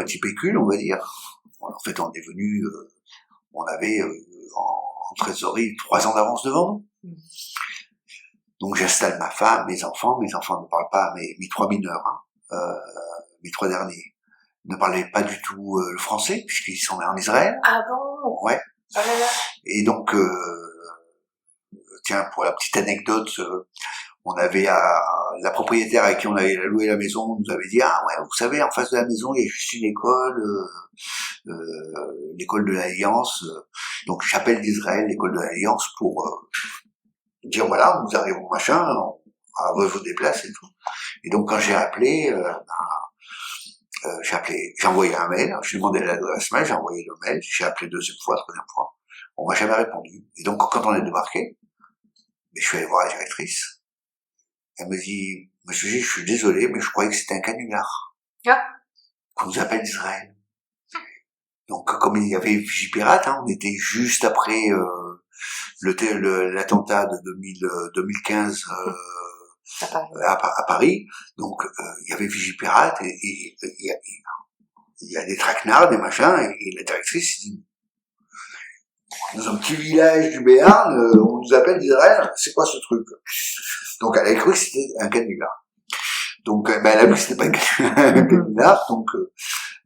petit pécule, on va dire. En fait, on est venu, on avait en trésorerie 3 ans d'avance devant nous. Donc, j'installe ma femme, mes enfants ne parlent pas, mes 3 mineurs, mes 3 derniers, ne parlaient pas du tout le français, puisqu'ils sont nés en Israël. Ah bon? Ouais. Oh là là. Et donc, tiens, pour la petite anecdote, on avait la propriétaire avec qui on avait loué la maison nous avait dit, ah ouais, vous savez, en face de la maison, il y a juste une école, l'école de l'Alliance. Donc, j'appelle d'Israël l'école de l'Alliance pour dire, voilà, nous arrivons, machin, vous déplacer et tout. Et donc, quand j'ai appelé, j'ai envoyé un mail, j'ai demandé l'adresse mail, j'ai envoyé le mail, j'ai appelé 2e fois, 3e fois. On m'a jamais répondu. Et donc, quand on est débarqué, je suis allé voir la directrice. Elle me dit, monsieur G, je suis désolé, mais je croyais que c'était un canular. Ah. Qu'on nous appelle d'Israël. Donc, comme il y avait Vigipirate, on était juste après l'attentat de 2015 à Paris. Donc, il y avait Vigipirate et il y a des traquenards, des machins, et la directrice dit, dans un petit village du Béarn, on nous appelle d'Israël, c'est quoi ce truc? Donc elle a cru que c'était un canular. Donc elle a vu que c'était pas un canular, donc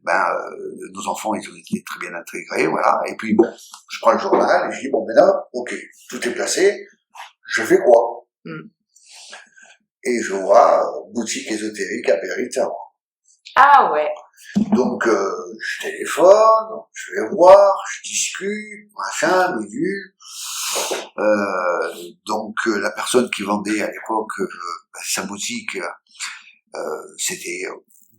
nos enfants ils ont été très bien intégrés, voilà. Et puis bon, je prends le journal et je dis bon maintenant, ok, tout est placé, je fais quoi? Et je vois boutique ésotérique à Biarritz. Ah ouais. Donc je téléphone, je vais voir, je discute, machin, bidule. Donc la personne qui vendait à l'époque sa boutique, c'était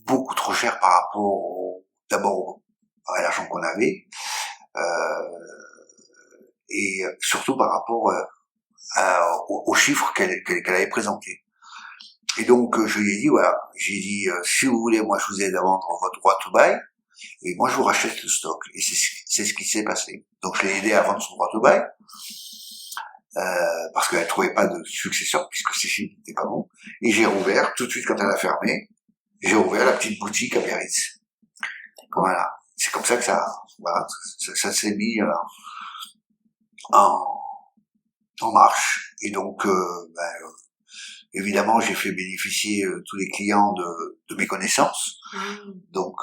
beaucoup trop cher par rapport d'abord à l'argent qu'on avait, et surtout par rapport aux chiffres qu'elle avait présentés. Et donc je lui ai dit voilà, j'ai dit si vous voulez, moi je vous aide à vendre votre droit to buy, et moi je vous rachète le stock. Et c'est ce qui s'est passé. Donc je l'ai aidé à vendre son droit to buy, parce qu'elle trouvait pas de successeur puisque ses chiffres n'étaient pas bons. Et j'ai rouvert tout de suite quand elle a fermé. J'ai ouvert la petite boutique à Biarritz. Voilà, c'est comme ça que ça s'est mis en marche. Et donc évidemment, j'ai fait bénéficier tous les clients de mes connaissances. Donc,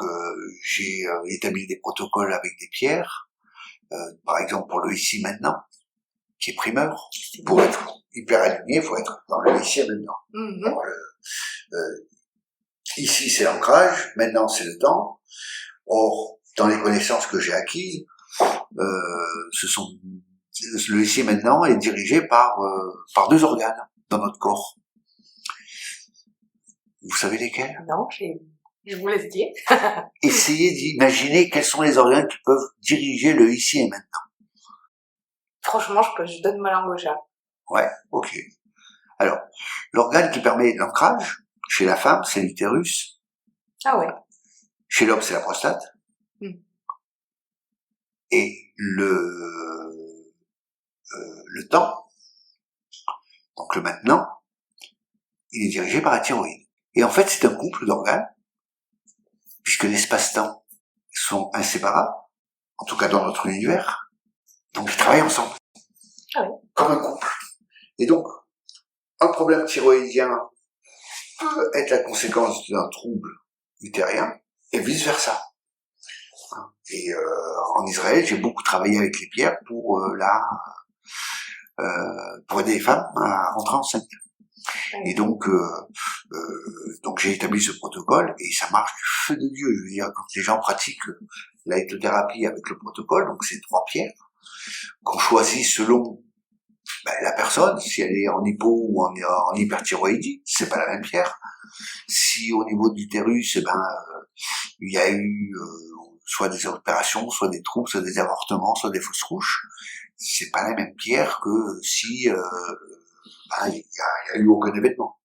j'ai établi des protocoles avec des pierres. Par exemple, pour le ici maintenant, qui est primeur. Pour être hyper aligné, il faut être dans le ici et maintenant. Alors, ici, c'est l'ancrage. Maintenant, c'est le temps. Or, dans les connaissances que j'ai acquises, le ici et maintenant est dirigé par 2 organes dans notre corps. Vous savez lesquels? Non, je vous laisse dire. Essayez d'imaginer quels sont les organes qui peuvent diriger le ici et maintenant. Franchement, je donne ma langue au chat. Ouais, ok. Alors, l'organe qui permet l'ancrage, chez la femme, c'est l'utérus. Ah ouais. Chez l'homme, c'est la prostate. Et le temps, donc le maintenant, il est dirigé par la thyroïde. Et en fait, c'est un couple d'organes, puisque l'espace-temps sont inséparables, en tout cas dans notre univers, donc ils travaillent ensemble. Ah oui. Comme un couple. Et donc, un problème thyroïdien peut être la conséquence d'un trouble utérien, et vice-versa. Et en Israël, j'ai beaucoup travaillé avec les pierres pour aider les femmes à rentrer enceinte. Et donc j'ai établi ce protocole et ça marche du feu de Dieu. Je veux dire, quand les gens pratiquent la lithothérapie avec le protocole, donc c'est 3 pierres qu'on choisit selon la personne, si elle est en hypo ou en hyperthyroïdie, c'est pas la même pierre. Si au niveau de l'utérus, il y a eu soit des opérations, soit des troubles, soit des avortements, soit des fausses couches, c'est pas la même pierre que si il y a eu aucun événement.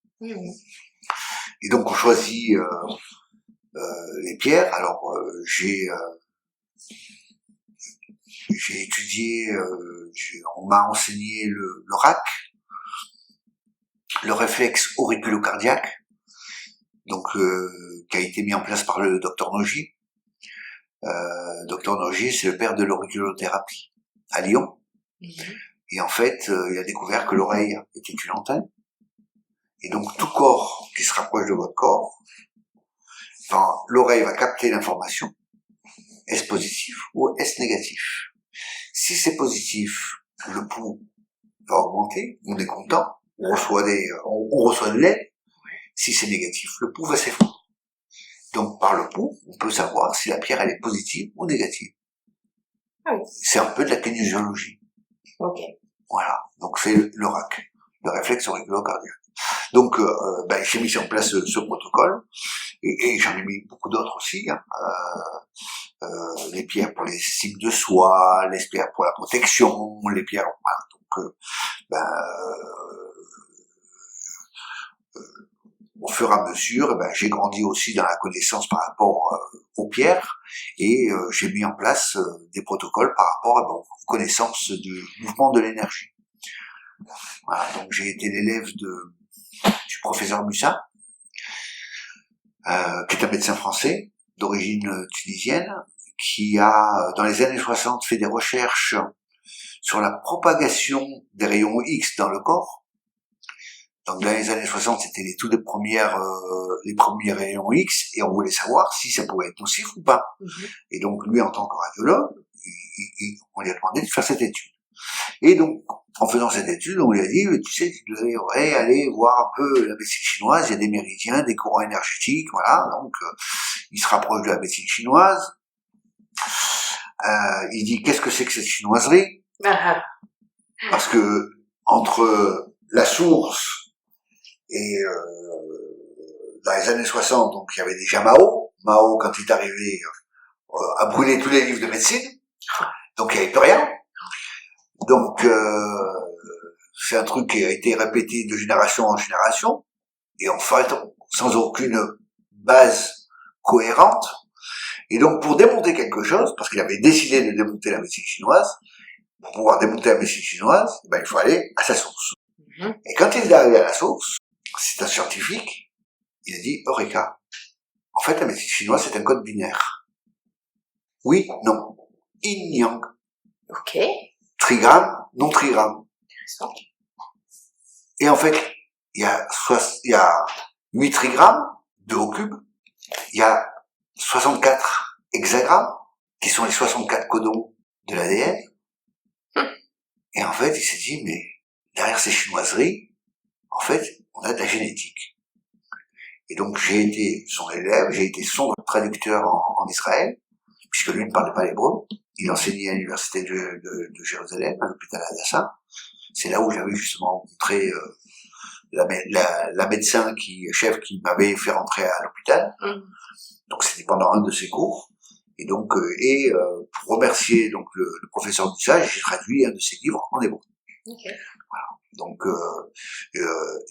Et donc on choisit les pierres. Alors j'ai j'ai étudié, on m'a enseigné le RAC, le réflexe auriculocardiaque, donc qui a été mis en place par le docteur Nogier. Docteur Nogier, c'est le père de l'auriculothérapie à Lyon. Et en fait, il a découvert que l'oreille était une antenne. Et donc, tout corps qui se rapproche de votre corps, l'oreille va capter l'information. Est-ce positif ou est-ce négatif? Si c'est positif, le pouls va augmenter, on est content, on reçoit de l'aide. Si c'est négatif, le pouls va s'effondrer. Donc, par le pouls, on peut savoir si la pierre, elle est positive ou négative. Ah oui. C'est un peu de la kinésiologie. Ok. Voilà. Donc, c'est le RAC, le réflexe auriculocardiaque. Donc, j'ai mis en place ce protocole, et j'en ai mis beaucoup d'autres aussi, hein. Les pierres pour l'estime de soi, les pierres pour la protection, les pierres, voilà. Donc, au fur et à mesure, j'ai grandi aussi dans la connaissance par rapport aux pierres, et j'ai mis en place des protocoles par rapport à aux connaissances du mouvement de l'énergie. Voilà, donc j'ai été l'élève du professeur Mussa, qui est un médecin français d'origine tunisienne, qui a, dans les années 60, fait des recherches sur la propagation des rayons X dans le corps. Donc dans les années 60, c'était les premiers rayons X, et on voulait savoir si ça pouvait être nocif ou pas. Et donc lui, en tant que radiologue, on lui a demandé de faire cette étude. Et donc, en faisant cette étude, on lui a dit, tu sais, tu devrais aller voir un peu la médecine chinoise, il y a des méridiens, des courants énergétiques, voilà. Donc, il se rapproche de la médecine chinoise. Il dit, qu'est-ce que c'est que cette chinoiserie? Parce que entre la source et dans les années 60, donc il y avait déjà Mao. Mao, quand il est arrivé, a brûlé tous les livres de médecine. Donc il n'y avait plus rien. Donc c'est un truc qui a été répété de génération en génération, et en fait sans aucune base cohérente. Et donc pour démonter quelque chose, parce qu'il avait décidé de démonter la médecine chinoise, pour pouvoir démonter la médecine chinoise, il faut aller à sa source. Et quand il est arrivé à la source, c'est un scientifique, il a dit Eureka. En fait, la médecine chinoise, c'est un code binaire. Oui, non. Yin, yang. Ok. Trigramme, non trigramme. Intéressant. Et en fait, il y a 8 trigrammes, 2 au cube. Il y a 64 hexagrammes, qui sont les 64 codons de l'ADN. Et en fait, il s'est dit, mais derrière ces chinoiseries, en fait, on a de la génétique. Et donc, j'ai été son élève, j'ai été son traducteur en Israël, puisque lui ne parlait pas l'hébreu. Il enseignait à l'université de Jérusalem, à l'hôpital Hadassah. C'est là où j'avais justement rencontré la médecin chef qui m'avait fait rentrer à l'hôpital. Donc c'était pendant un de ses cours. Et donc, pour remercier donc le professeur d'usage, j'ai traduit un de ses livres en hébreu. Okay. Voilà. Donc,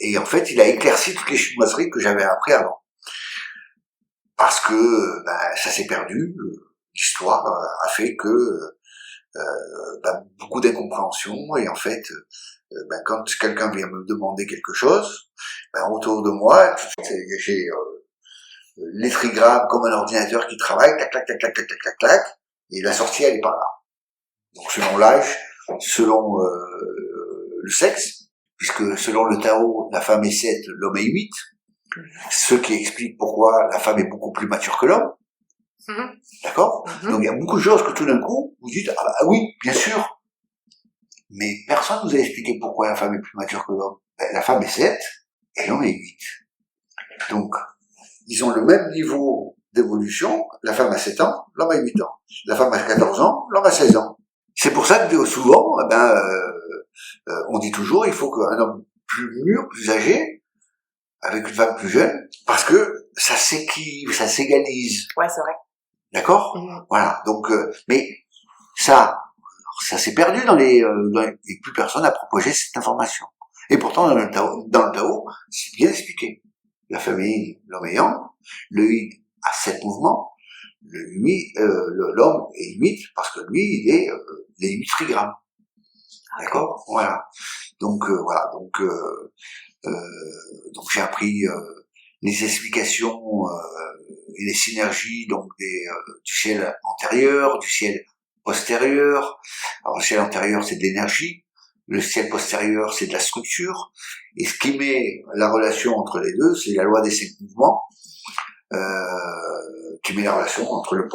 et en fait, il a éclairci toutes les chinoiseries que j'avais appris avant. Parce que ça s'est perdu. L'histoire a fait que beaucoup d'incompréhension, et en fait, quand quelqu'un vient me demander quelque chose, autour de moi, j'ai les trigrammes comme un ordinateur qui travaille, tac, tac, tac, tac, tac, tac, tac, tac, et la sortie, elle est par là. Donc selon l'âge, selon le sexe, puisque selon le Tao, la femme est 7, l'homme est 8, ce qui explique pourquoi la femme est beaucoup plus mature que l'homme. D'accord? Donc il y a beaucoup de choses que tout d'un coup, vous dites, ah oui, bien sûr. Mais personne ne vous a expliqué pourquoi la femme est plus mature que l'homme. La femme est 7 et l'homme est 8. Donc, ils ont le même niveau d'évolution. La femme a 7 ans, l'homme a 8 ans. La femme a 14 ans, l'homme a 16 ans. C'est pour ça que souvent, on dit toujours, il faut qu'un homme plus mûr, plus âgé, avec une femme plus jeune, parce que ça s'équilibre, ça s'égalise. Ouais, c'est vrai. D'accord? Voilà. Donc, mais ça s'est perdu et plus personne n'a propagé cette information. Et pourtant, dans le Tao, c'est bien expliqué. La famille, l'homme est yang, le yin a 7 mouvements, l'homme est 8 parce que lui, il est les 8 frigrammes. D'accord? Voilà. Donc voilà. Donc j'ai appris les explications et les synergies donc du ciel antérieur, du ciel postérieur. Alors le ciel antérieur c'est de l'énergie, le ciel postérieur c'est de la structure, et ce qui met la relation entre les deux, c'est la loi des 5 mouvements, qui met la relation entre le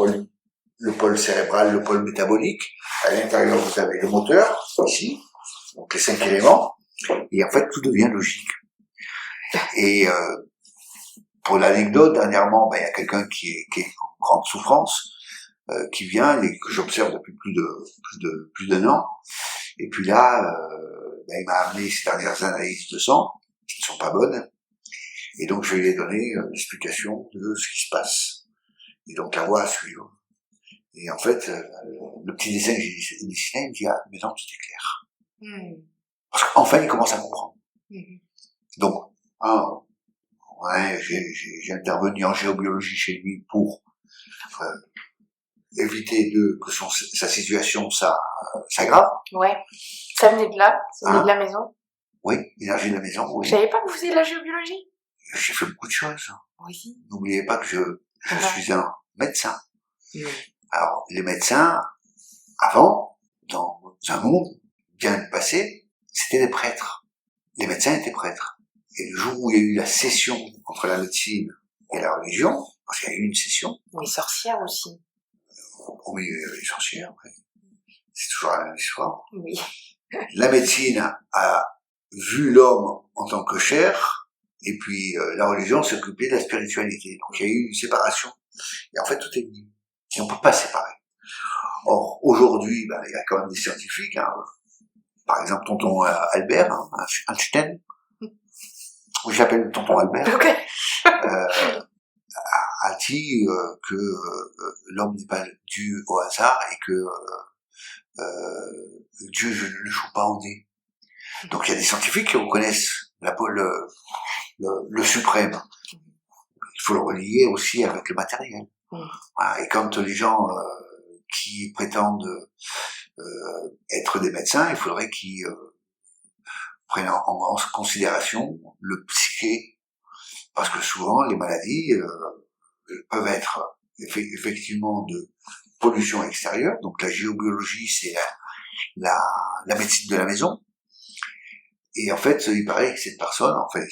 pôle cérébral, le pôle métabolique. À l'intérieur vous avez le moteur, ici, donc les 5 éléments, et en fait tout devient logique. Et pour l'anecdote, dernièrement, il y a quelqu'un qui est en grande souffrance, qui vient et que j'observe depuis plus d'un an. Et puis là, il m'a amené ces dernières analyses de sang qui ne sont pas bonnes. Et donc je lui ai donné l'explication de ce qui se passe. Et donc la voie à suivre. Et en fait, le petit dessin que j'ai dessiné, il me dit ah mais non, tout est clair. Parce qu'enfin il commence à comprendre. Donc j'ai intervenu en géobiologie chez lui pour éviter que sa situation s'aggrave. Ouais. Ça venait de là, ça venait de la maison. Oui, l'énergie de la maison, oui. Je savais pas que vous faisiez de la géobiologie. J'ai fait beaucoup de choses. Oui. N'oubliez pas que je suis un médecin. Alors, les médecins, avant, dans un monde bien passé, c'était des prêtres. Les médecins étaient prêtres. Et le jour où il y a eu la scission entre la médecine et la religion, parce qu'il y a eu une scission. Les sorcières aussi. Oui, les sorcières, oui. C'est toujours la même histoire. Oui. La médecine a vu l'homme en tant que chair, et puis la religion s'occupait de la spiritualité. Donc il y a eu une séparation. Et en fait, tout est lié. Et on ne peut pas séparer. Or, aujourd'hui, il y a quand même des scientifiques, hein. Par exemple, tonton Albert, Einstein, je l'appelle tonton Albert, Okay. a dit que l'homme n'est pas dû au hasard et que Dieu ne joue pas au dé. Donc il y a des scientifiques qui reconnaissent le suprême. Il faut le relier aussi avec le matériel. Voilà. Et quand les gens qui prétendent être des médecins, il faudrait qu'ils prennent en considération le psyché, parce que souvent les maladies peuvent être effectivement de pollution extérieure. Donc la géobiologie, c'est la médecine de la maison. Et en fait, il paraît que cette personne, en fait,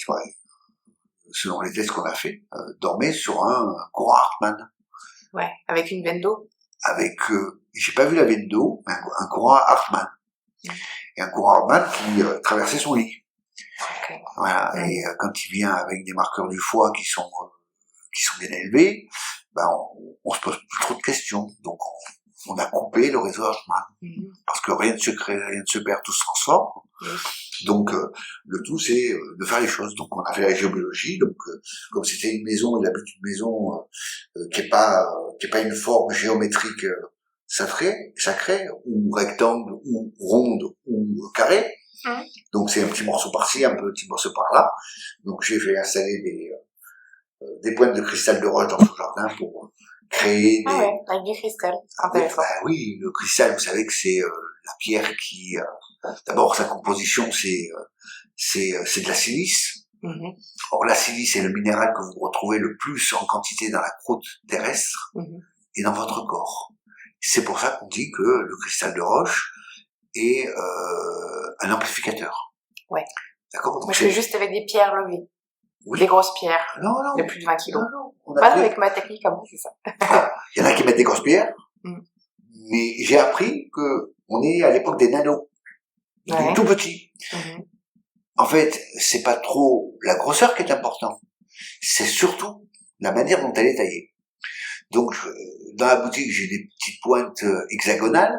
selon les tests qu'on a fait, dormait sur un courant Hartmann. Ouais, avec une veine d'eau. J'ai pas vu la veine d'eau, mais un courant Hartmann. Et un courant Hartmann qui traversait son lit. Okay. Voilà. Et quand il vient avec des marqueurs du foie qui sont bien élevés, on se pose plus trop de questions. Donc on a coupé le réseau Hartmann. Parce que rien ne se crée, rien ne se perd, tout se transforme. Donc le tout c'est de faire les choses. Donc on a fait la géobiologie. Donc comme c'était une maison, il habite une maison qui est pas une forme géométrique sacrée, ou rectangle, ou ronde, ou carré. Donc c'est un petit morceau par-ci, un petit morceau par-là. Donc j'ai fait installer des pointes de cristal de roche dans son jardin pour créer des... Ah ouais, avec du cristal. Intéressant. Oui, le cristal, vous savez que c'est la pierre qui... d'abord, sa composition, c'est de la silice. Or, la silice est le minéral que vous retrouvez le plus en quantité dans la croûte terrestre et dans votre corps. C'est pour ça qu'on dit que le cristal de roche est un amplificateur. Ouais. D'accord. Moi, je fais juste avec des pierres levées. Oui. Des grosses pierres. Non. De plus de 20 kilos. Non. Pas avec ma technique à moi, c'est ça. Il y en a qui mettent des grosses pierres. Mais j'ai appris que on est à l'époque des nanos. Ouais. Tout petit. En fait, c'est pas trop la grosseur qui est importante. C'est surtout la manière dont elle est taillée. Donc, dans la boutique, j'ai des petites pointes hexagonales.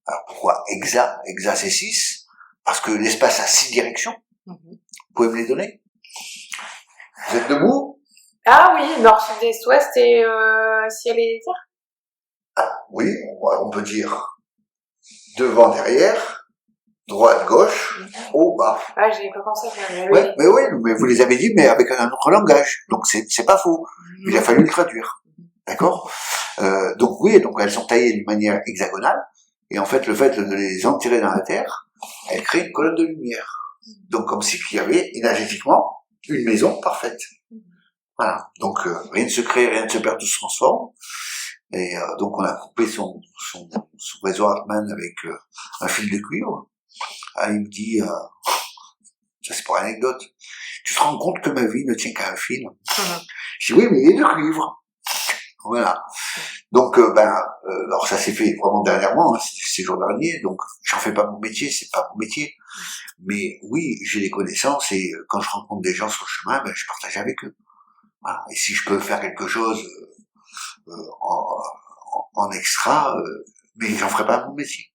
Alors, pourquoi hexa? Hexa, c'est 6. Parce que l'espace a 6 directions. Vous pouvez me les donner? Vous êtes debout? Ah oui, nord, sud, est, ouest et ciel et terre. Ah, oui, on peut dire devant, derrière, droite, gauche, haut, bas. Ah, j'ai pas pensé à ça. Mais oui, mais vous les avez dit, mais avec un autre langage. Donc c'est pas faux. Il a fallu le traduire. D'accord? Donc oui, donc elles sont taillées d'une manière hexagonale. Et en fait, le fait de les enterrer dans la terre, elle crée une colonne de lumière. Donc comme si il y avait énergétiquement une maison parfaite. Voilà. Donc rien ne se crée, rien ne se perd, tout se transforme. Et donc on a coupé son réseau Hartmann avec un fil de cuivre. Ah, il me dit, ça c'est pour anecdote, tu te rends compte que ma vie ne tient qu'à un fil? Je dis oui, mais il est de cuivre. Voilà. Donc alors ça s'est fait vraiment dernièrement, hein, ces jours derniers, donc j'en fais pas mon métier, c'est pas mon métier. Mais oui, j'ai des connaissances et quand je rencontre des gens sur le chemin, je partage avec eux. Voilà. Et si je peux faire quelque chose en extra, mais j'en ferai pas mon métier.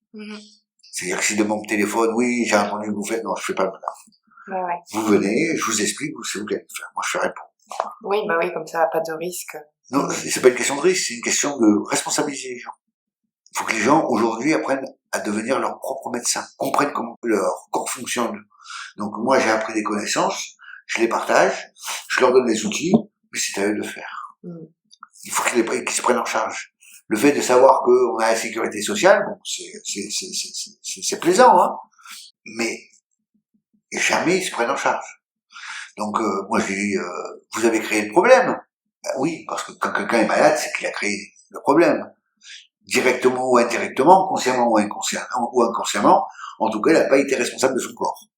C'est-à-dire que si de mon téléphone, oui, j'ai entendu que vous faites, non, je fais pas maintenant. Ouais. Vous venez, je vous explique, c'est vous qui allez le faire. Moi, je ferai pas. Oui, comme ça, pas de risque. Non, c'est pas une question de risque, c'est une question de responsabiliser les gens. Il faut que les gens, aujourd'hui, apprennent à devenir leur propre médecin, comprennent comment leur corps fonctionne. Donc, moi, j'ai appris des connaissances, je les partage, je leur donne les outils, mais c'est à eux de le faire. Il faut qu'ils se prennent en charge. Le fait de savoir qu'on a la sécurité sociale, bon, c'est plaisant, hein, mais jamais ils se prennent en charge. Donc, moi, je dis, vous avez créé le problème. Ben oui, parce que quand quelqu'un est malade, c'est qu'il a créé le problème. Directement ou indirectement, consciemment ou inconsciemment, en tout cas, il n'a pas été responsable de son corps.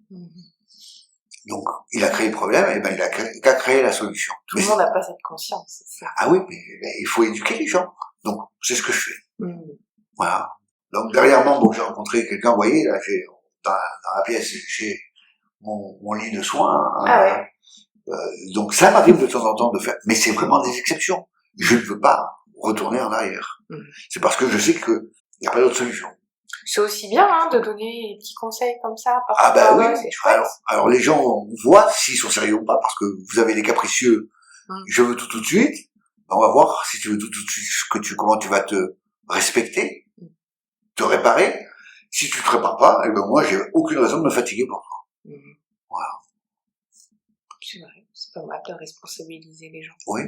Donc, il a créé le problème, et il a qu'à créer la solution. Tout le monde n'a pas cette conscience, c'est ça. Ah oui, mais il faut éduquer les gens. Donc, c'est ce que je fais. Voilà. Donc, derrière moi, j'ai rencontré quelqu'un, vous voyez, là, dans la pièce, j'ai mon lit de soins. Donc, ça m'arrive de temps en temps de faire, mais c'est vraiment des exceptions. Je ne veux pas retourner en arrière. C'est parce que je sais que il n'y a pas d'autre solution. C'est aussi bien, de donner des petits conseils comme ça. Oui. C'est chouette. Alors les gens voient s'ils sont sérieux ou pas, parce que vous avez des capricieux. Je veux tout de suite. On va voir si tu veux tout de suite comment tu vas te respecter, te réparer. Si tu te répares pas, moi j'ai aucune raison de me fatiguer pour toi. Voilà. C'est vrai, c'est pas mal de responsabiliser les gens. Oui,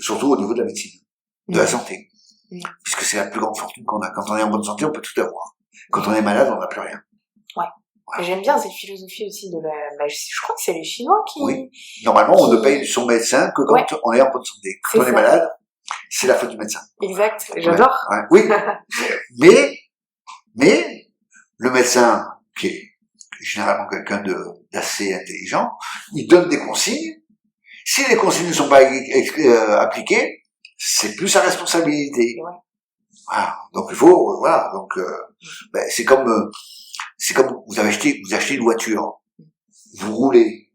surtout au niveau de la médecine, de la santé. Puisque c'est la plus grande fortune qu'on a. Quand on est en bonne santé, on peut tout avoir. Quand on est malade, on n'a plus rien. Ouais. J'aime bien cette philosophie aussi de je crois que c'est les Chinois qui... Oui. Normalement, on ne paye son médecin que quand on est en bonne santé. Quand on est malade, c'est la faute du médecin. Exact. J'adore. Oui. mais, le médecin, qui est généralement quelqu'un d'assez intelligent, il donne des consignes. Si les consignes ne sont pas appliquées, c'est plus sa responsabilité. Voilà. Donc il faut, Donc c'est comme vous achetez une voiture, vous roulez.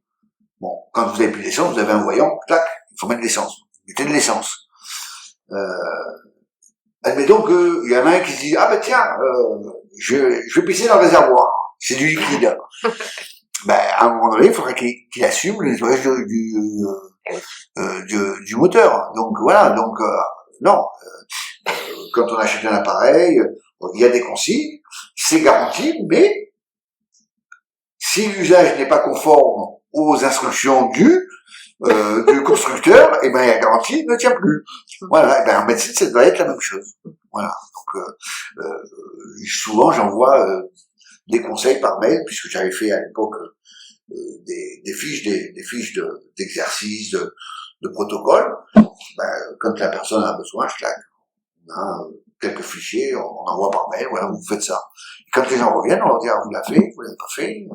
Bon, quand vous avez plus d'essence, vous avez un voyant, clac, il faut mettre de l'essence. Vous mettez de l'essence. Admettons qu'il y en a un qui se dit tiens, je vais pisser dans le réservoir. C'est du liquide. À un moment donné, il faudrait qu'il assume le nettoyage du moteur. Donc voilà, non. Quand on achète un appareil, il y a des consignes, c'est garanti, mais si l'usage n'est pas conforme aux instructions du constructeur, la garantie ne tient plus. Voilà, en médecine, ça doit être la même chose. Voilà. Donc souvent j'envoie des conseils par mail, puisque j'avais fait à l'époque des fiches d'exercices, de protocoles. Quand la personne a besoin, on a quelques fichiers, on envoie par mail, vous faites ça. Et quand les gens reviennent, on leur dit, vous l'avez fait, vous l'avez pas fait.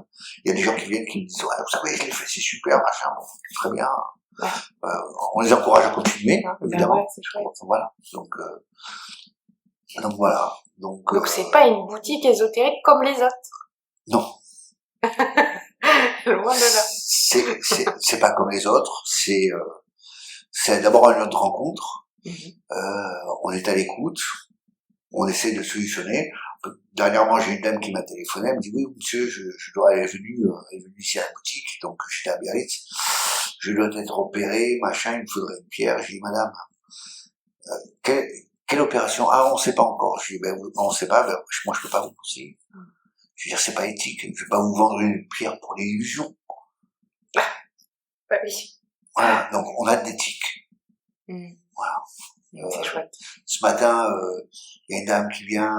Il y a des gens qui viennent qui me disent, vous savez, je l'ai fait, c'est super, machin, très bien. On les encourage à continuer, évidemment. C'est chouette. Voilà. Donc voilà. Donc c'est pas une boutique ésotérique comme les autres. Non. Loin de là. C'est pas comme les autres, c'est d'abord un lieu de rencontre. On est à l'écoute, on essaie de solutionner. Dernièrement, j'ai une dame qui m'a téléphoné, elle me dit oui, monsieur, je dois aller venue ici à la boutique, donc j'étais à Biarritz, je dois être opéré, machin, il me faudrait une pierre. J'ai dit madame, quelle opération? On sait pas encore. Je dis on sait pas, moi je peux pas vous conseiller. Je veux dire, c'est pas éthique, je vais pas vous vendre une pierre pour l'illusion. Oui. Voilà, donc on a de l'éthique. Voilà. C'est chouette. Ce matin, il y a une dame qui vient,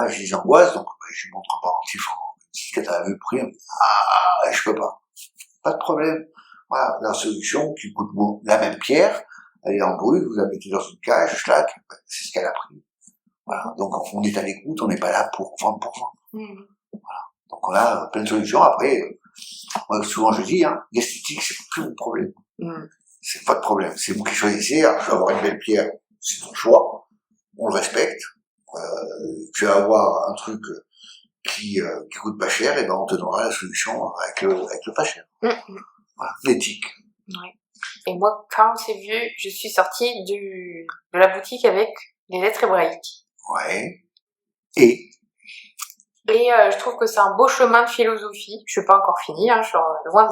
j'ai des angoisses, donc je lui montre un pendentif en dit que t'as vu le prix, elle me dit, je peux pas. Pas de problème. Voilà, la solution qui coûte la même pierre, elle est en brut, vous la mettez dans une cage, schlac, c'est ce qu'elle a pris. Voilà, donc on est à l'écoute, on n'est pas là pour vendre pour vendre. Voilà, donc on a plein de solutions. Après, moi, souvent je dis, l'esthétique c'est plus mon problème. C'est pas de problème, c'est vous qui choisissez. Alors, je vais avoir une belle pierre, c'est ton choix, on le respecte. Tu vas avoir un truc qui coûte pas cher, et ben on te donnera la solution avec le pas cher. Voilà, l'éthique. Ouais. Et moi, quand on s'est vu, je suis sortie de la boutique avec les lettres hébraïques. Ouais. Et je trouve que c'est un beau chemin de philosophie. Je suis pas encore finie, je suis loin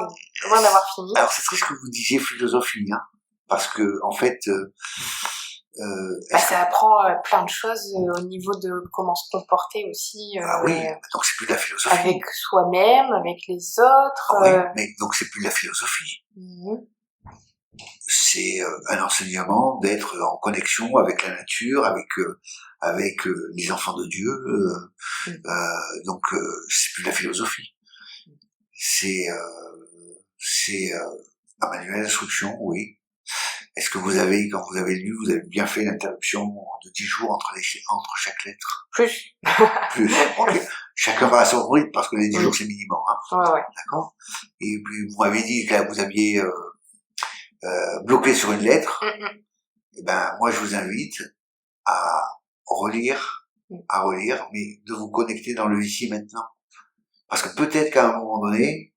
d'avoir fini. alors c'est triste que vous disiez philosophie, parce que en fait, ça apprend plein de choses au niveau de comment se comporter aussi. oui, donc c'est plus de la philosophie. Avec soi-même, avec les autres. Oui, mais donc c'est plus de la philosophie. C'est un enseignement d'être en connexion avec la nature, avec les enfants de Dieu. Donc c'est plus de la philosophie. C'est un manuel d'instruction, oui. Est-ce que vous avez, quand vous avez lu, vous avez bien fait l'interruption de 10 jours entre chaque lettre? Plus. Plus. Ok. Chacun va à son rythme parce que les 10 jours c'est minimum. Ouais. D'accord. Et puis vous m'avez dit que vous aviez bloqué sur une lettre. Et ben moi je vous invite à relire, mais de vous connecter dans le ici et maintenant. Parce que peut-être qu'à un moment donné,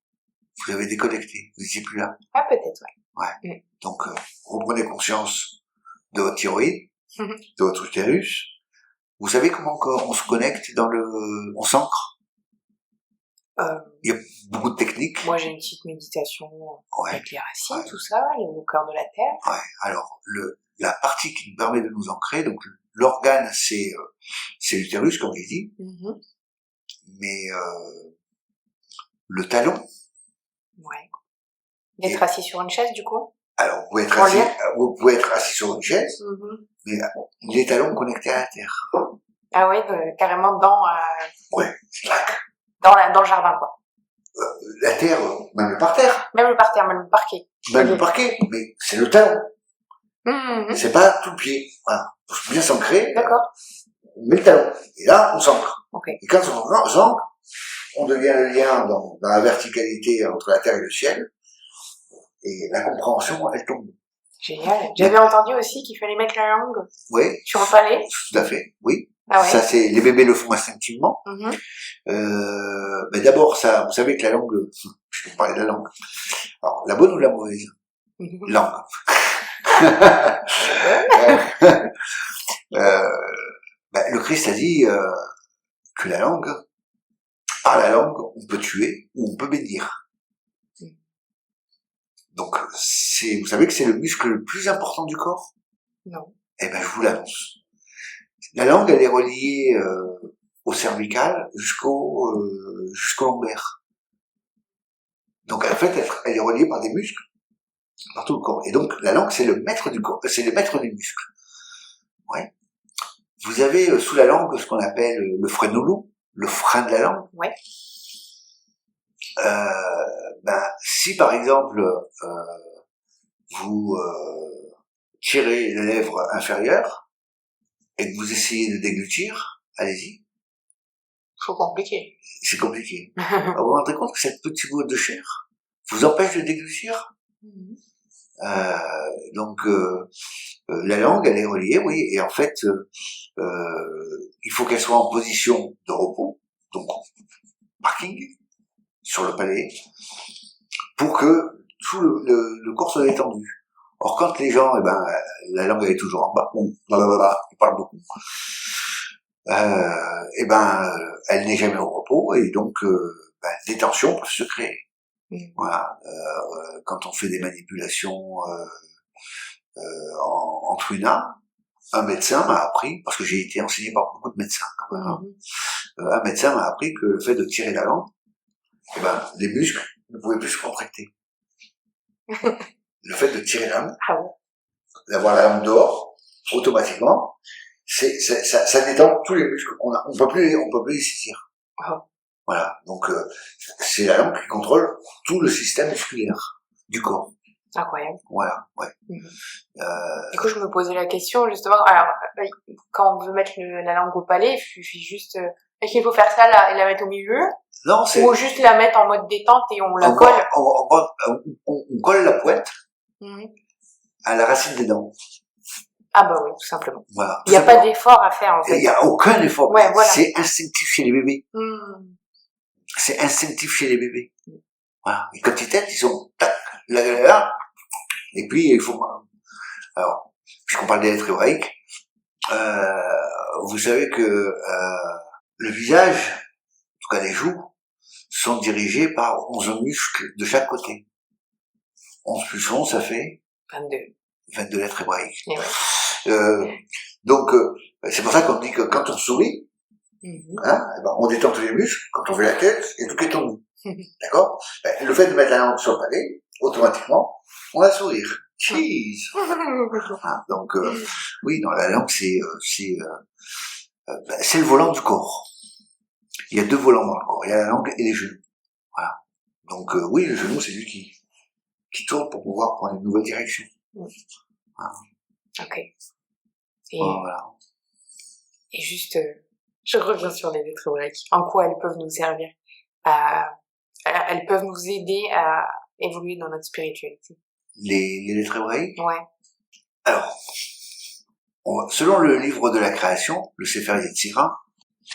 vous avez déconnecté, vous n'étiez plus là. Ah peut-être, ouais. Ouais. Donc reprenez conscience de votre thyroïde, de votre utérus. Vous savez comment on se connecte on s'ancre. Il y a beaucoup de techniques. Moi j'ai une petite méditation avec les racines, tout ça, au cœur de la terre. Ouais. Alors la partie qui nous permet de nous ancrer, donc l'organe c'est l'utérus comme j'ai dit, mais le talon. Ouais. D'être assis sur une chaise du coup. Alors vous pouvez être assis sur une chaise, mais les talons connectés à la terre. Ah ouais, carrément dans. Ouais. Dans le jardin quoi. La terre, même le parterre. Même le parterre, même le parquet. Même le parquet, mais c'est le talon. C'est pas tout le pied. Voilà. Pour bien s'ancrer. D'accord. On met le talon. Et là, on s'ancre. Okay. Et quand on s'ancre, on devient le lien dans la verticalité entre la terre et le ciel. Et la compréhension, elle tombe. Génial. J'avais entendu aussi qu'il fallait mettre la langue sur le palais. Tout à fait, oui. Ah ouais. Ça, les bébés le font instinctivement. Mais d'abord, ça, vous savez que la langue, je vais parler de la langue. Alors, la bonne ou la mauvaise? Langue. Le Christ a dit que par la langue, on peut tuer ou on peut bénir. Donc, vous savez que c'est le muscle le plus important du corps? Non. Eh ben, je vous l'annonce. La langue, elle est reliée au cervical jusqu'au lombaire. Donc, en fait, elle est reliée par des muscles par tout le corps. Et donc, la langue, c'est le maître du corps, c'est le maître des muscles. Ouais. Vous avez sous la langue ce qu'on appelle le frénolou, le frein de la langue. Ouais. Si par exemple vous tirez les lèvres inférieures et que vous essayez de déglutir, allez-y. C'est compliqué. C'est compliqué. Vous vous rendez compte que cette petite boîte de chair vous empêche de déglutir? Donc la langue, elle est reliée, oui, et en fait, il faut qu'elle soit en position de repos, donc parking, sur le palais, pour que tout le corps soit détendu. Or, quand les gens, la langue elle est toujours en bas, ils parlent beaucoup, elle n'est jamais au repos, et donc, des tensions peuvent se créer. Voilà, quand on fait des manipulations en truna, un médecin m'a appris, parce que j'ai été enseigné par beaucoup de médecins quand même, un médecin m'a appris que le fait de tirer la langue, les muscles ne pouvaient plus se contracter. Le fait de tirer la langue, d'avoir la langue dehors, automatiquement, ça détend tous les muscles. On peut plus les saisir. Oh. Voilà. Donc, c'est la langue qui contrôle tout le système musculaire du corps. Incroyable. Voilà, ouais. Du coup, je me posais la question, justement, alors, quand on veut mettre la langue au palais, il suffit juste, est-ce qu'il faut faire ça là, et la mettre au milieu? Non, c'est... Ou juste la mettre en mode détente et on la colle? On colle la pointe à la racine des dents. Ah bah oui, tout simplement. Voilà. Il n'y a pas d'effort à faire, en fait. Il n'y a aucun effort. Ouais, voilà. C'est instinctif chez les bébés. C'est instinctif chez les bébés. Voilà. Et quand ils têtent, ils sont tac, là, et puis il faut. Alors, puisqu'on parle des lettres hébraïques, vous savez que le visage, en tout cas les joues, sont dirigés par 11 muscles de chaque côté. 11 plus 11, ça fait 22 lettres hébraïques. Donc, c'est pour ça qu'on dit que quand on sourit, on détend tous les muscles, quand on fait la tête, et tout est tendu. D'accord? Le fait de mettre la langue sur le palais, automatiquement, on va sourire. Cheese! Donc, oui, dans la langue, c'est le volant du corps. Il y a 2 volants dans le corps. Il y a la langue et les genoux. Voilà. Donc, oui, le genou, c'est lui qui tourne pour pouvoir prendre une nouvelle direction. Voilà. Ok. Voilà. Et juste, je reviens sur les lettres hébraïques. En quoi elles peuvent nous servir elles peuvent nous aider à évoluer dans notre spiritualité. Les lettres hébraïques? Ouais. Alors, selon le livre de la création, le Sefer Yetzira,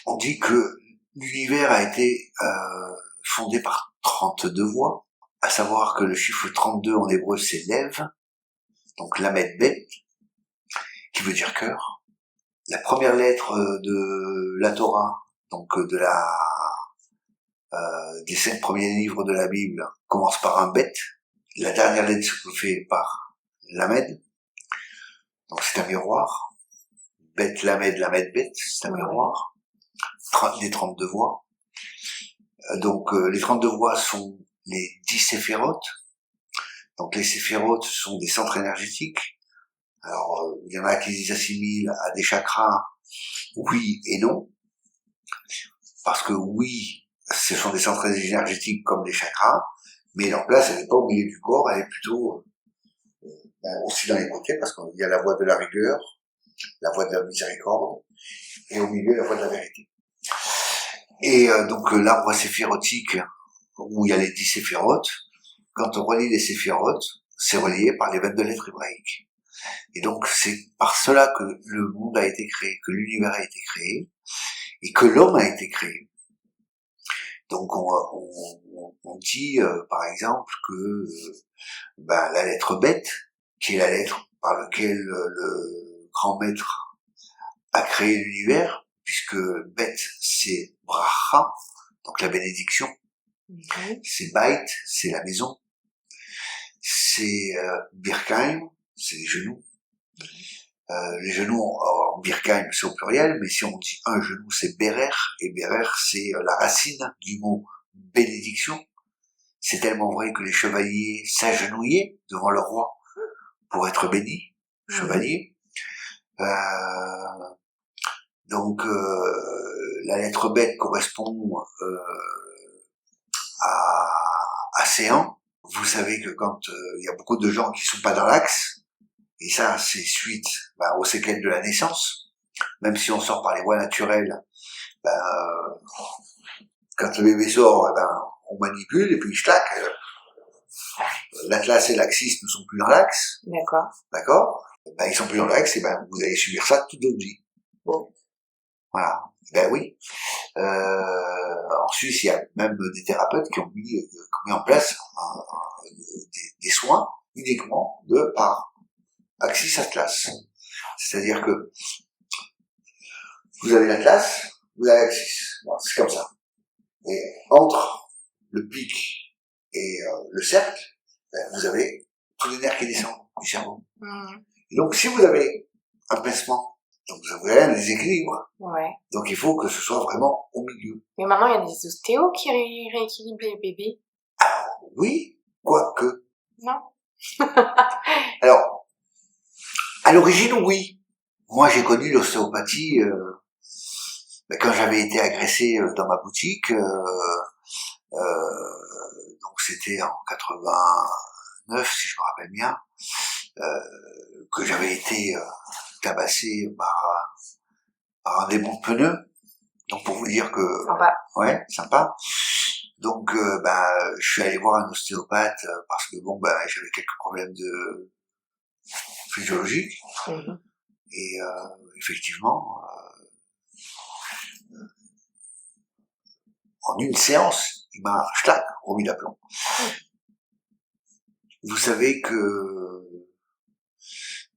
on dit que l'univers a été fondé par 32 voix, à savoir que le chiffre 32 en hébreu c'est Lev, donc Lamed Bet, qui veut dire cœur. La première lettre de la Torah, donc des 5 premiers livres de la Bible, commence par un Bet. La dernière lettre se fait par Lamed, donc c'est un miroir. Bet Lamed, Lamed Bet, c'est un miroir. Les 32 voix. Donc les 32 voix sont les 10 séphirotes. Donc les séphirotes sont des centres énergétiques. Alors il y en a qui les assimilent à des chakras, oui et non. Parce que oui, ce sont des centres énergétiques comme les chakras, mais leur place, elle n'est pas au milieu du corps, elle est plutôt aussi dans les côtés, parce qu'il y a la voie de la rigueur, la voie de la miséricorde, et au milieu, la voie de la vérité. Et donc l'arbre séphirotique, où il y a les 10 séphirotes, quand on relie les séphirotes, c'est relié par les 22 lettres hébraïques. Et donc c'est par cela que le monde a été créé, que l'univers a été créé, et que l'homme a été créé. Donc on dit par exemple que la lettre Bet, qui est la lettre par laquelle le grand maître a créé l'univers, puisque Bet c'est bracha, donc la bénédiction, c'est Bait, c'est la maison, c'est Birkaim, c'est les genoux. Les genoux, en Birkaim c'est au pluriel, mais si on dit un genou c'est Berer, et Berer c'est la racine du mot bénédiction. C'est tellement vrai que les chevaliers s'agenouillaient devant le roi pour être bénis, chevalier. Donc la lettre Bet correspond à Séan. Vous savez que quand il y a beaucoup de gens qui sont pas dans l'axe, et ça c'est suite aux séquelles de la naissance, même si on sort par les voies naturelles, quand le bébé sort, on manipule et puis clac, l'atlas et l'axis ne sont plus dans l'axe. D'accord. Ils sont plus dans l'axe, et vous allez subir ça toute votre vie. Bon. Voilà. Oui. En Suisse, il y a même des thérapeutes qui ont mis en place des soins uniquement par axis atlas. C'est-à-dire que vous avez l'atlas, vous avez l'axis. Bon, c'est comme ça. Et entre le pic et le cercle, vous avez tous les nerfs qui descendent du cerveau. Et donc, si vous avez un pincement, donc vous avez un déséquilibre. Ouais. Donc il faut que ce soit vraiment au milieu. Mais maintenant, il y a des ostéos qui rééquilibrent les bébés. Alors, oui, quoique. Non. Alors, à l'origine, oui. Moi, j'ai connu l'ostéopathie quand j'avais été agressé dans ma boutique. Donc c'était en 89, si je me rappelle bien, que j'avais été tabassé par un démon de pneu. Donc pour vous dire que Sympa. ouais, sympa. Donc je suis allé voir un ostéopathe parce que j'avais quelques problèmes de physiologiques et effectivement en une séance, il m'a remis d'aplomb. Vous savez que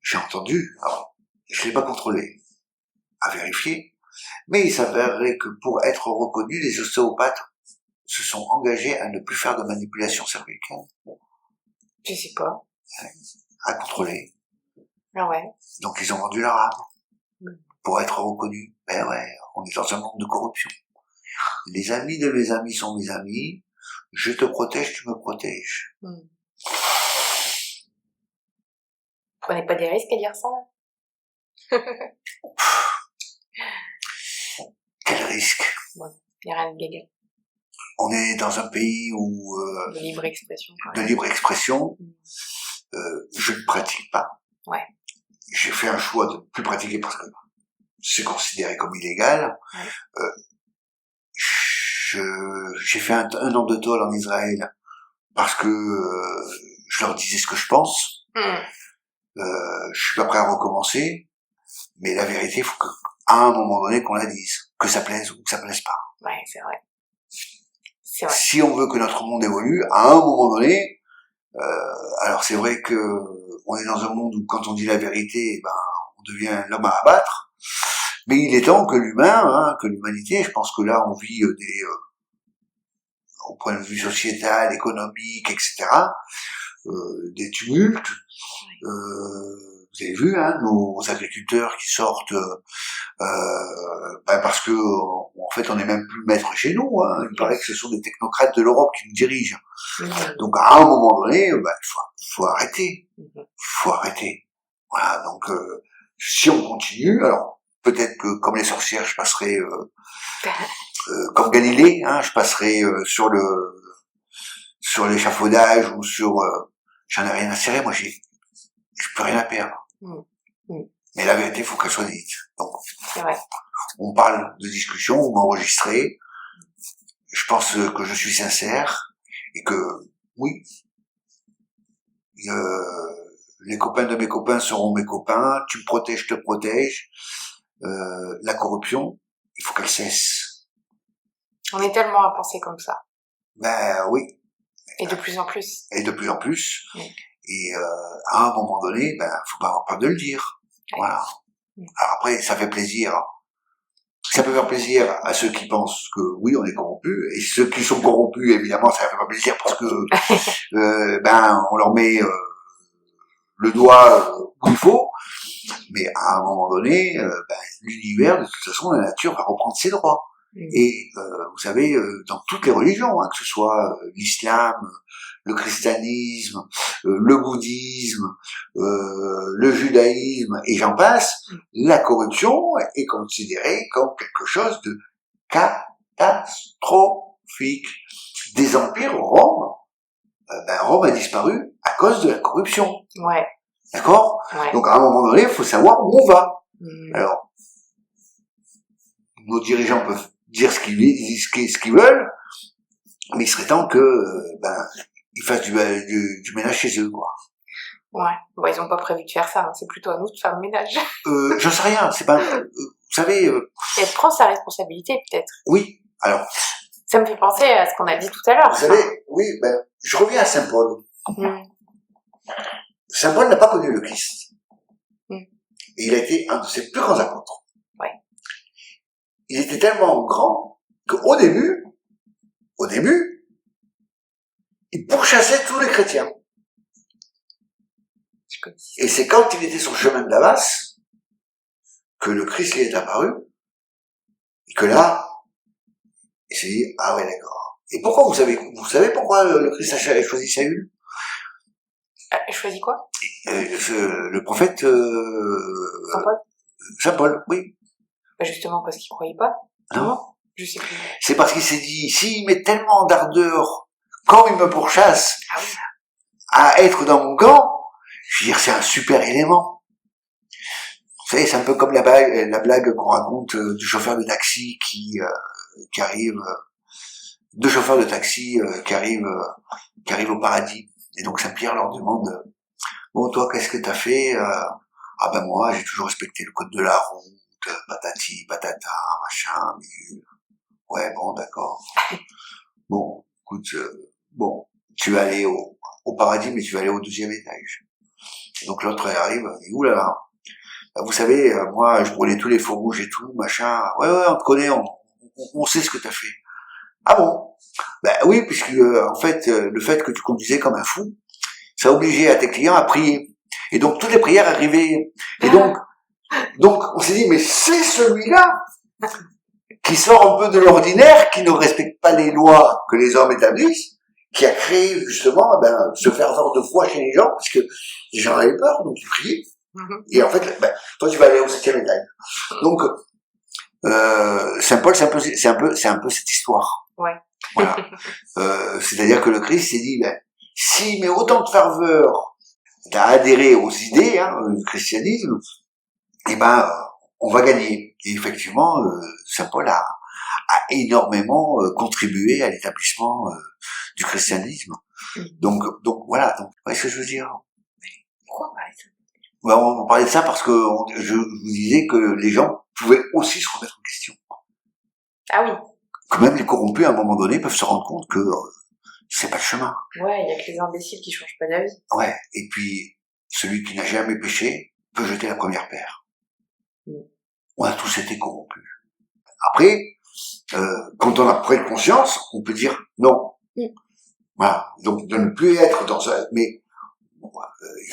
j'ai entendu, alors je l'ai pas contrôlé, à vérifier, mais il s'avérerait que pour être reconnus, les ostéopathes se sont engagés à ne plus faire de manipulation cervicale. Je sais pas. À contrôler. Ah ouais. Donc ils ont vendu leur âme pour être reconnus. Ben ouais, on est dans un monde de corruption. Les amis de mes amis sont mes amis. Je te protège, tu me protèges. Prenez pas des risques à dire ça. Quel risque? Ouais, y a rien de légal. On est dans un pays où De libre expression. de libre expression. Je ne pratique pas. Ouais. J'ai fait un choix de ne plus pratiquer parce que c'est considéré comme illégal. Ouais. J'ai fait un an de tôle en Israël parce que je leur disais ce que je pense. Je suis pas prêt à recommencer, mais la vérité, il faut qu'à un moment donné qu'on la dise, que ça plaise ou que ça plaise pas. Ouais, c'est vrai. C'est vrai. Si on veut que notre monde évolue, à un moment donné, alors c'est vrai que on est dans un monde où quand on dit la vérité, on devient l'homme à abattre. Mais il est temps que que l'humanité, je pense que là on vit au point de vue sociétal, économique, etc., des tumultes. Vous avez vu, nos agriculteurs qui sortent parce que en fait on n'est même plus maître chez nous. Il paraît que ce sont des technocrates de l'Europe qui nous dirigent. Donc à un moment donné, il faut arrêter. Faut arrêter. Voilà. Donc si on continue, alors peut-être que comme les sorcières, je passerai comme Galilée, je passerai sur l'échafaudage ou sur j'en ai rien à cirer, moi je peux rien à perdre. Mais la vérité, faut qu'elle soit dite. Donc, c'est vrai. On parle de discussion, vous m'enregistrez. Je pense que je suis sincère et que oui, les copains de mes copains seront mes copains. Tu me protèges, je te protège. La corruption, il faut qu'elle cesse. On est tellement à penser comme ça. Ben oui. Et de plus en plus. Et de plus en plus. Et à un moment donné, faut pas avoir peur de le dire. Voilà. Alors après, ça fait plaisir. Ça peut faire plaisir à ceux qui pensent que oui, on est corrompus, et ceux qui sont corrompus, évidemment, ça fait pas plaisir parce que on leur met le doigt où il faut. Mais à un moment donné, l'univers, de toute façon, la nature va reprendre ses droits. Et vous savez, dans toutes les religions, que ce soit l'islam, le christianisme, le bouddhisme, le judaïsme, et j'en passe, la corruption est considérée comme quelque chose de catastrophique. Des empires, Rome a disparu à cause de la corruption. Ouais. D'accord ? Ouais. Donc à un moment donné, il faut savoir où on va. Alors, nos dirigeants peuvent dire ce qu'ils veulent, mais il serait temps que ils fassent du ménage chez eux, quoi. Ouais. Bon, ils ont pas prévu de faire ça. C'est plutôt à nous de faire le ménage. J'en sais rien. C'est pas. Vous savez. Elle prend sa responsabilité, peut-être. Oui. Alors. Ça me fait penser à ce qu'on a dit tout à l'heure. Vous savez, oui. Je reviens à Saint Paul. Saint Paul n'a pas connu le Christ. Et il a été un de ses plus grands apôtres. Ouais. Il était tellement grand qu'au début, il pourchassait tous les chrétiens. Et c'est quand il était sur le chemin de Damas que le Christ lui est apparu et que là, il s'est dit, ah ouais, d'accord. Et pourquoi vous savez pourquoi le Christ a choisi Saül? Choisi quoi? Le prophète Saint Paul? Saint Paul, oui. Bah justement parce qu'il croyait pas. Non. Je sais plus. C'est parce qu'il s'est dit, s'il met tellement d'ardeur, quand il me pourchasse, Ah oui. à être dans mon camp, je veux dire, c'est un super élément. Vous savez, c'est un peu comme la blague qu'on raconte du chauffeur de taxi qui arrive, deux chauffeurs de taxi qui arrivent au paradis. Et donc Saint-Pierre leur demande, bon, toi, qu'est-ce que t'as fait? Ah ben moi, j'ai toujours respecté le code de la route, patati, patata, machin, mais... Ouais, bon, d'accord. Bon, écoute, bon, tu vas aller au paradis, mais tu vas aller au 2e étage. Et donc l'autre, elle arrive, elle dit, oulala, vous savez, moi, je brûlais tous les feux rouges et tout, machin. Ouais, on te connaît, on sait ce que t'as fait. Ah bon? Ben oui, puisque en fait, le fait que tu conduisais comme un fou, ça obligeait à tes clients à prier. Et donc toutes les prières arrivaient. Et donc on s'est dit, mais c'est celui-là qui sort un peu de l'ordinaire, qui ne respecte pas les lois que les hommes établissent, qui a créé justement ce ferveur de foi chez les gens, parce que les gens avaient peur, donc ils priaient. Et en fait, toi tu vas aller au 7e étage. Donc Saint Paul, c'est un peu cette histoire. Ouais. Voilà. C'est-à-dire que le Christ s'est dit, s'il met autant de ferveur à adhérer aux idées du christianisme, on va gagner. Et effectivement, Saint Paul a énormément contribué à l'établissement du christianisme. Donc voilà. Donc, vous voyez ce que je veux dire? Pourquoi parler de ça? On parlait de ça parce que je vous disais que les gens pouvaient aussi se remettre en question. Ah oui. Que même les corrompus, à un moment donné, peuvent se rendre compte que c'est pas le chemin. Ouais, il y a que les imbéciles qui changent pas d'avis. Ouais. Et puis, celui qui n'a jamais péché peut jeter la première pierre. On a tous été corrompus. Après, quand on a pris conscience, on peut dire non. Voilà. Donc, de ne plus être dans ça. Mais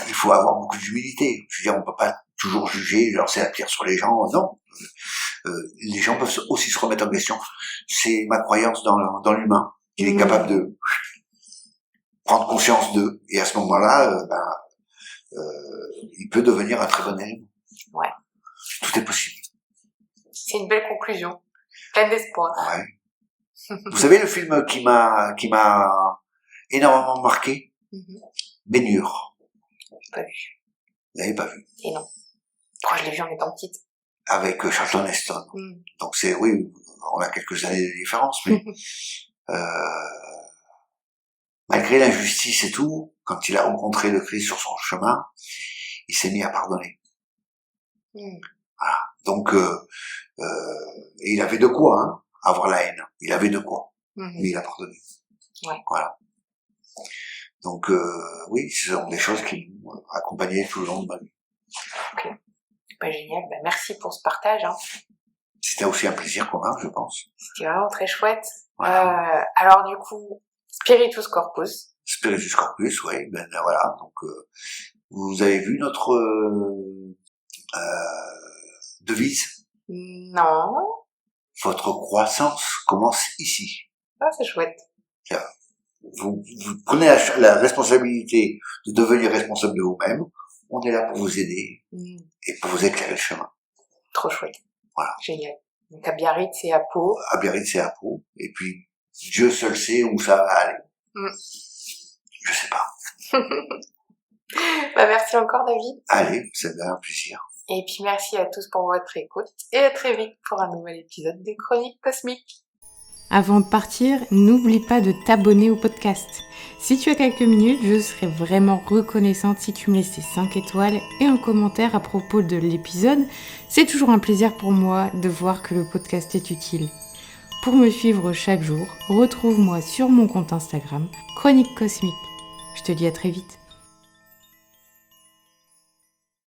il faut avoir beaucoup d'humilité. Je veux dire, on peut pas toujours juger, lancer la pierre sur les gens. Non. Les gens peuvent aussi se remettre en question. C'est ma croyance dans l'humain. Il est capable de prendre conscience d'eux. Et à ce moment-là, il peut devenir un très bon élément. Ouais. Tout est possible. C'est une belle conclusion. Pleine d'espoir. Ouais. Vous savez le film qui m'a énormément marqué? Ben-Hur. Pas vu. Vous n'avez pas vu? Et non. Quand je l'ai vu en étant petite. Avec Charlton Heston. Donc oui, on a quelques années de différence, mais malgré l'injustice et tout, quand il a rencontré le Christ sur son chemin, il s'est mis à pardonner. Voilà. Donc et il avait de quoi avoir la haine. Il avait de quoi. Mais il a pardonné. Ouais. Voilà. Donc oui, ce sont des choses qui m'ont accompagné tout le long de ma vie. Ok. Génial. Merci pour ce partage. C'était aussi un plaisir commun, je pense. C'était vraiment très chouette. Voilà. Alors du coup, Spiritus Corpus. Spiritus Corpus, oui. Voilà. Donc vous avez vu notre devise? Non. Votre croissance commence ici. Ah, c'est chouette. Vous prenez la responsabilité de devenir responsable de vous-même. On est là pour vous aider et pour vous éclairer le chemin. Trop chouette. Voilà. Génial. Donc à Biarritz, c'est à Pau. À Biarritz, c'est à Pau. Et puis, Dieu seul sait où ça va aller. Je sais pas. Merci encore, David. Allez, c'est un plaisir. Et puis merci à tous pour votre écoute. Et à très vite pour un nouvel épisode des Chroniques Cosmiques. Avant de partir, n'oublie pas de t'abonner au podcast. Si tu as quelques minutes, je serais vraiment reconnaissante si tu me laissais 5 étoiles et un commentaire à propos de l'épisode. C'est toujours un plaisir pour moi de voir que le podcast est utile. Pour me suivre chaque jour, retrouve-moi sur mon compte Instagram, Chroniques Cosmiques. Je te dis à très vite.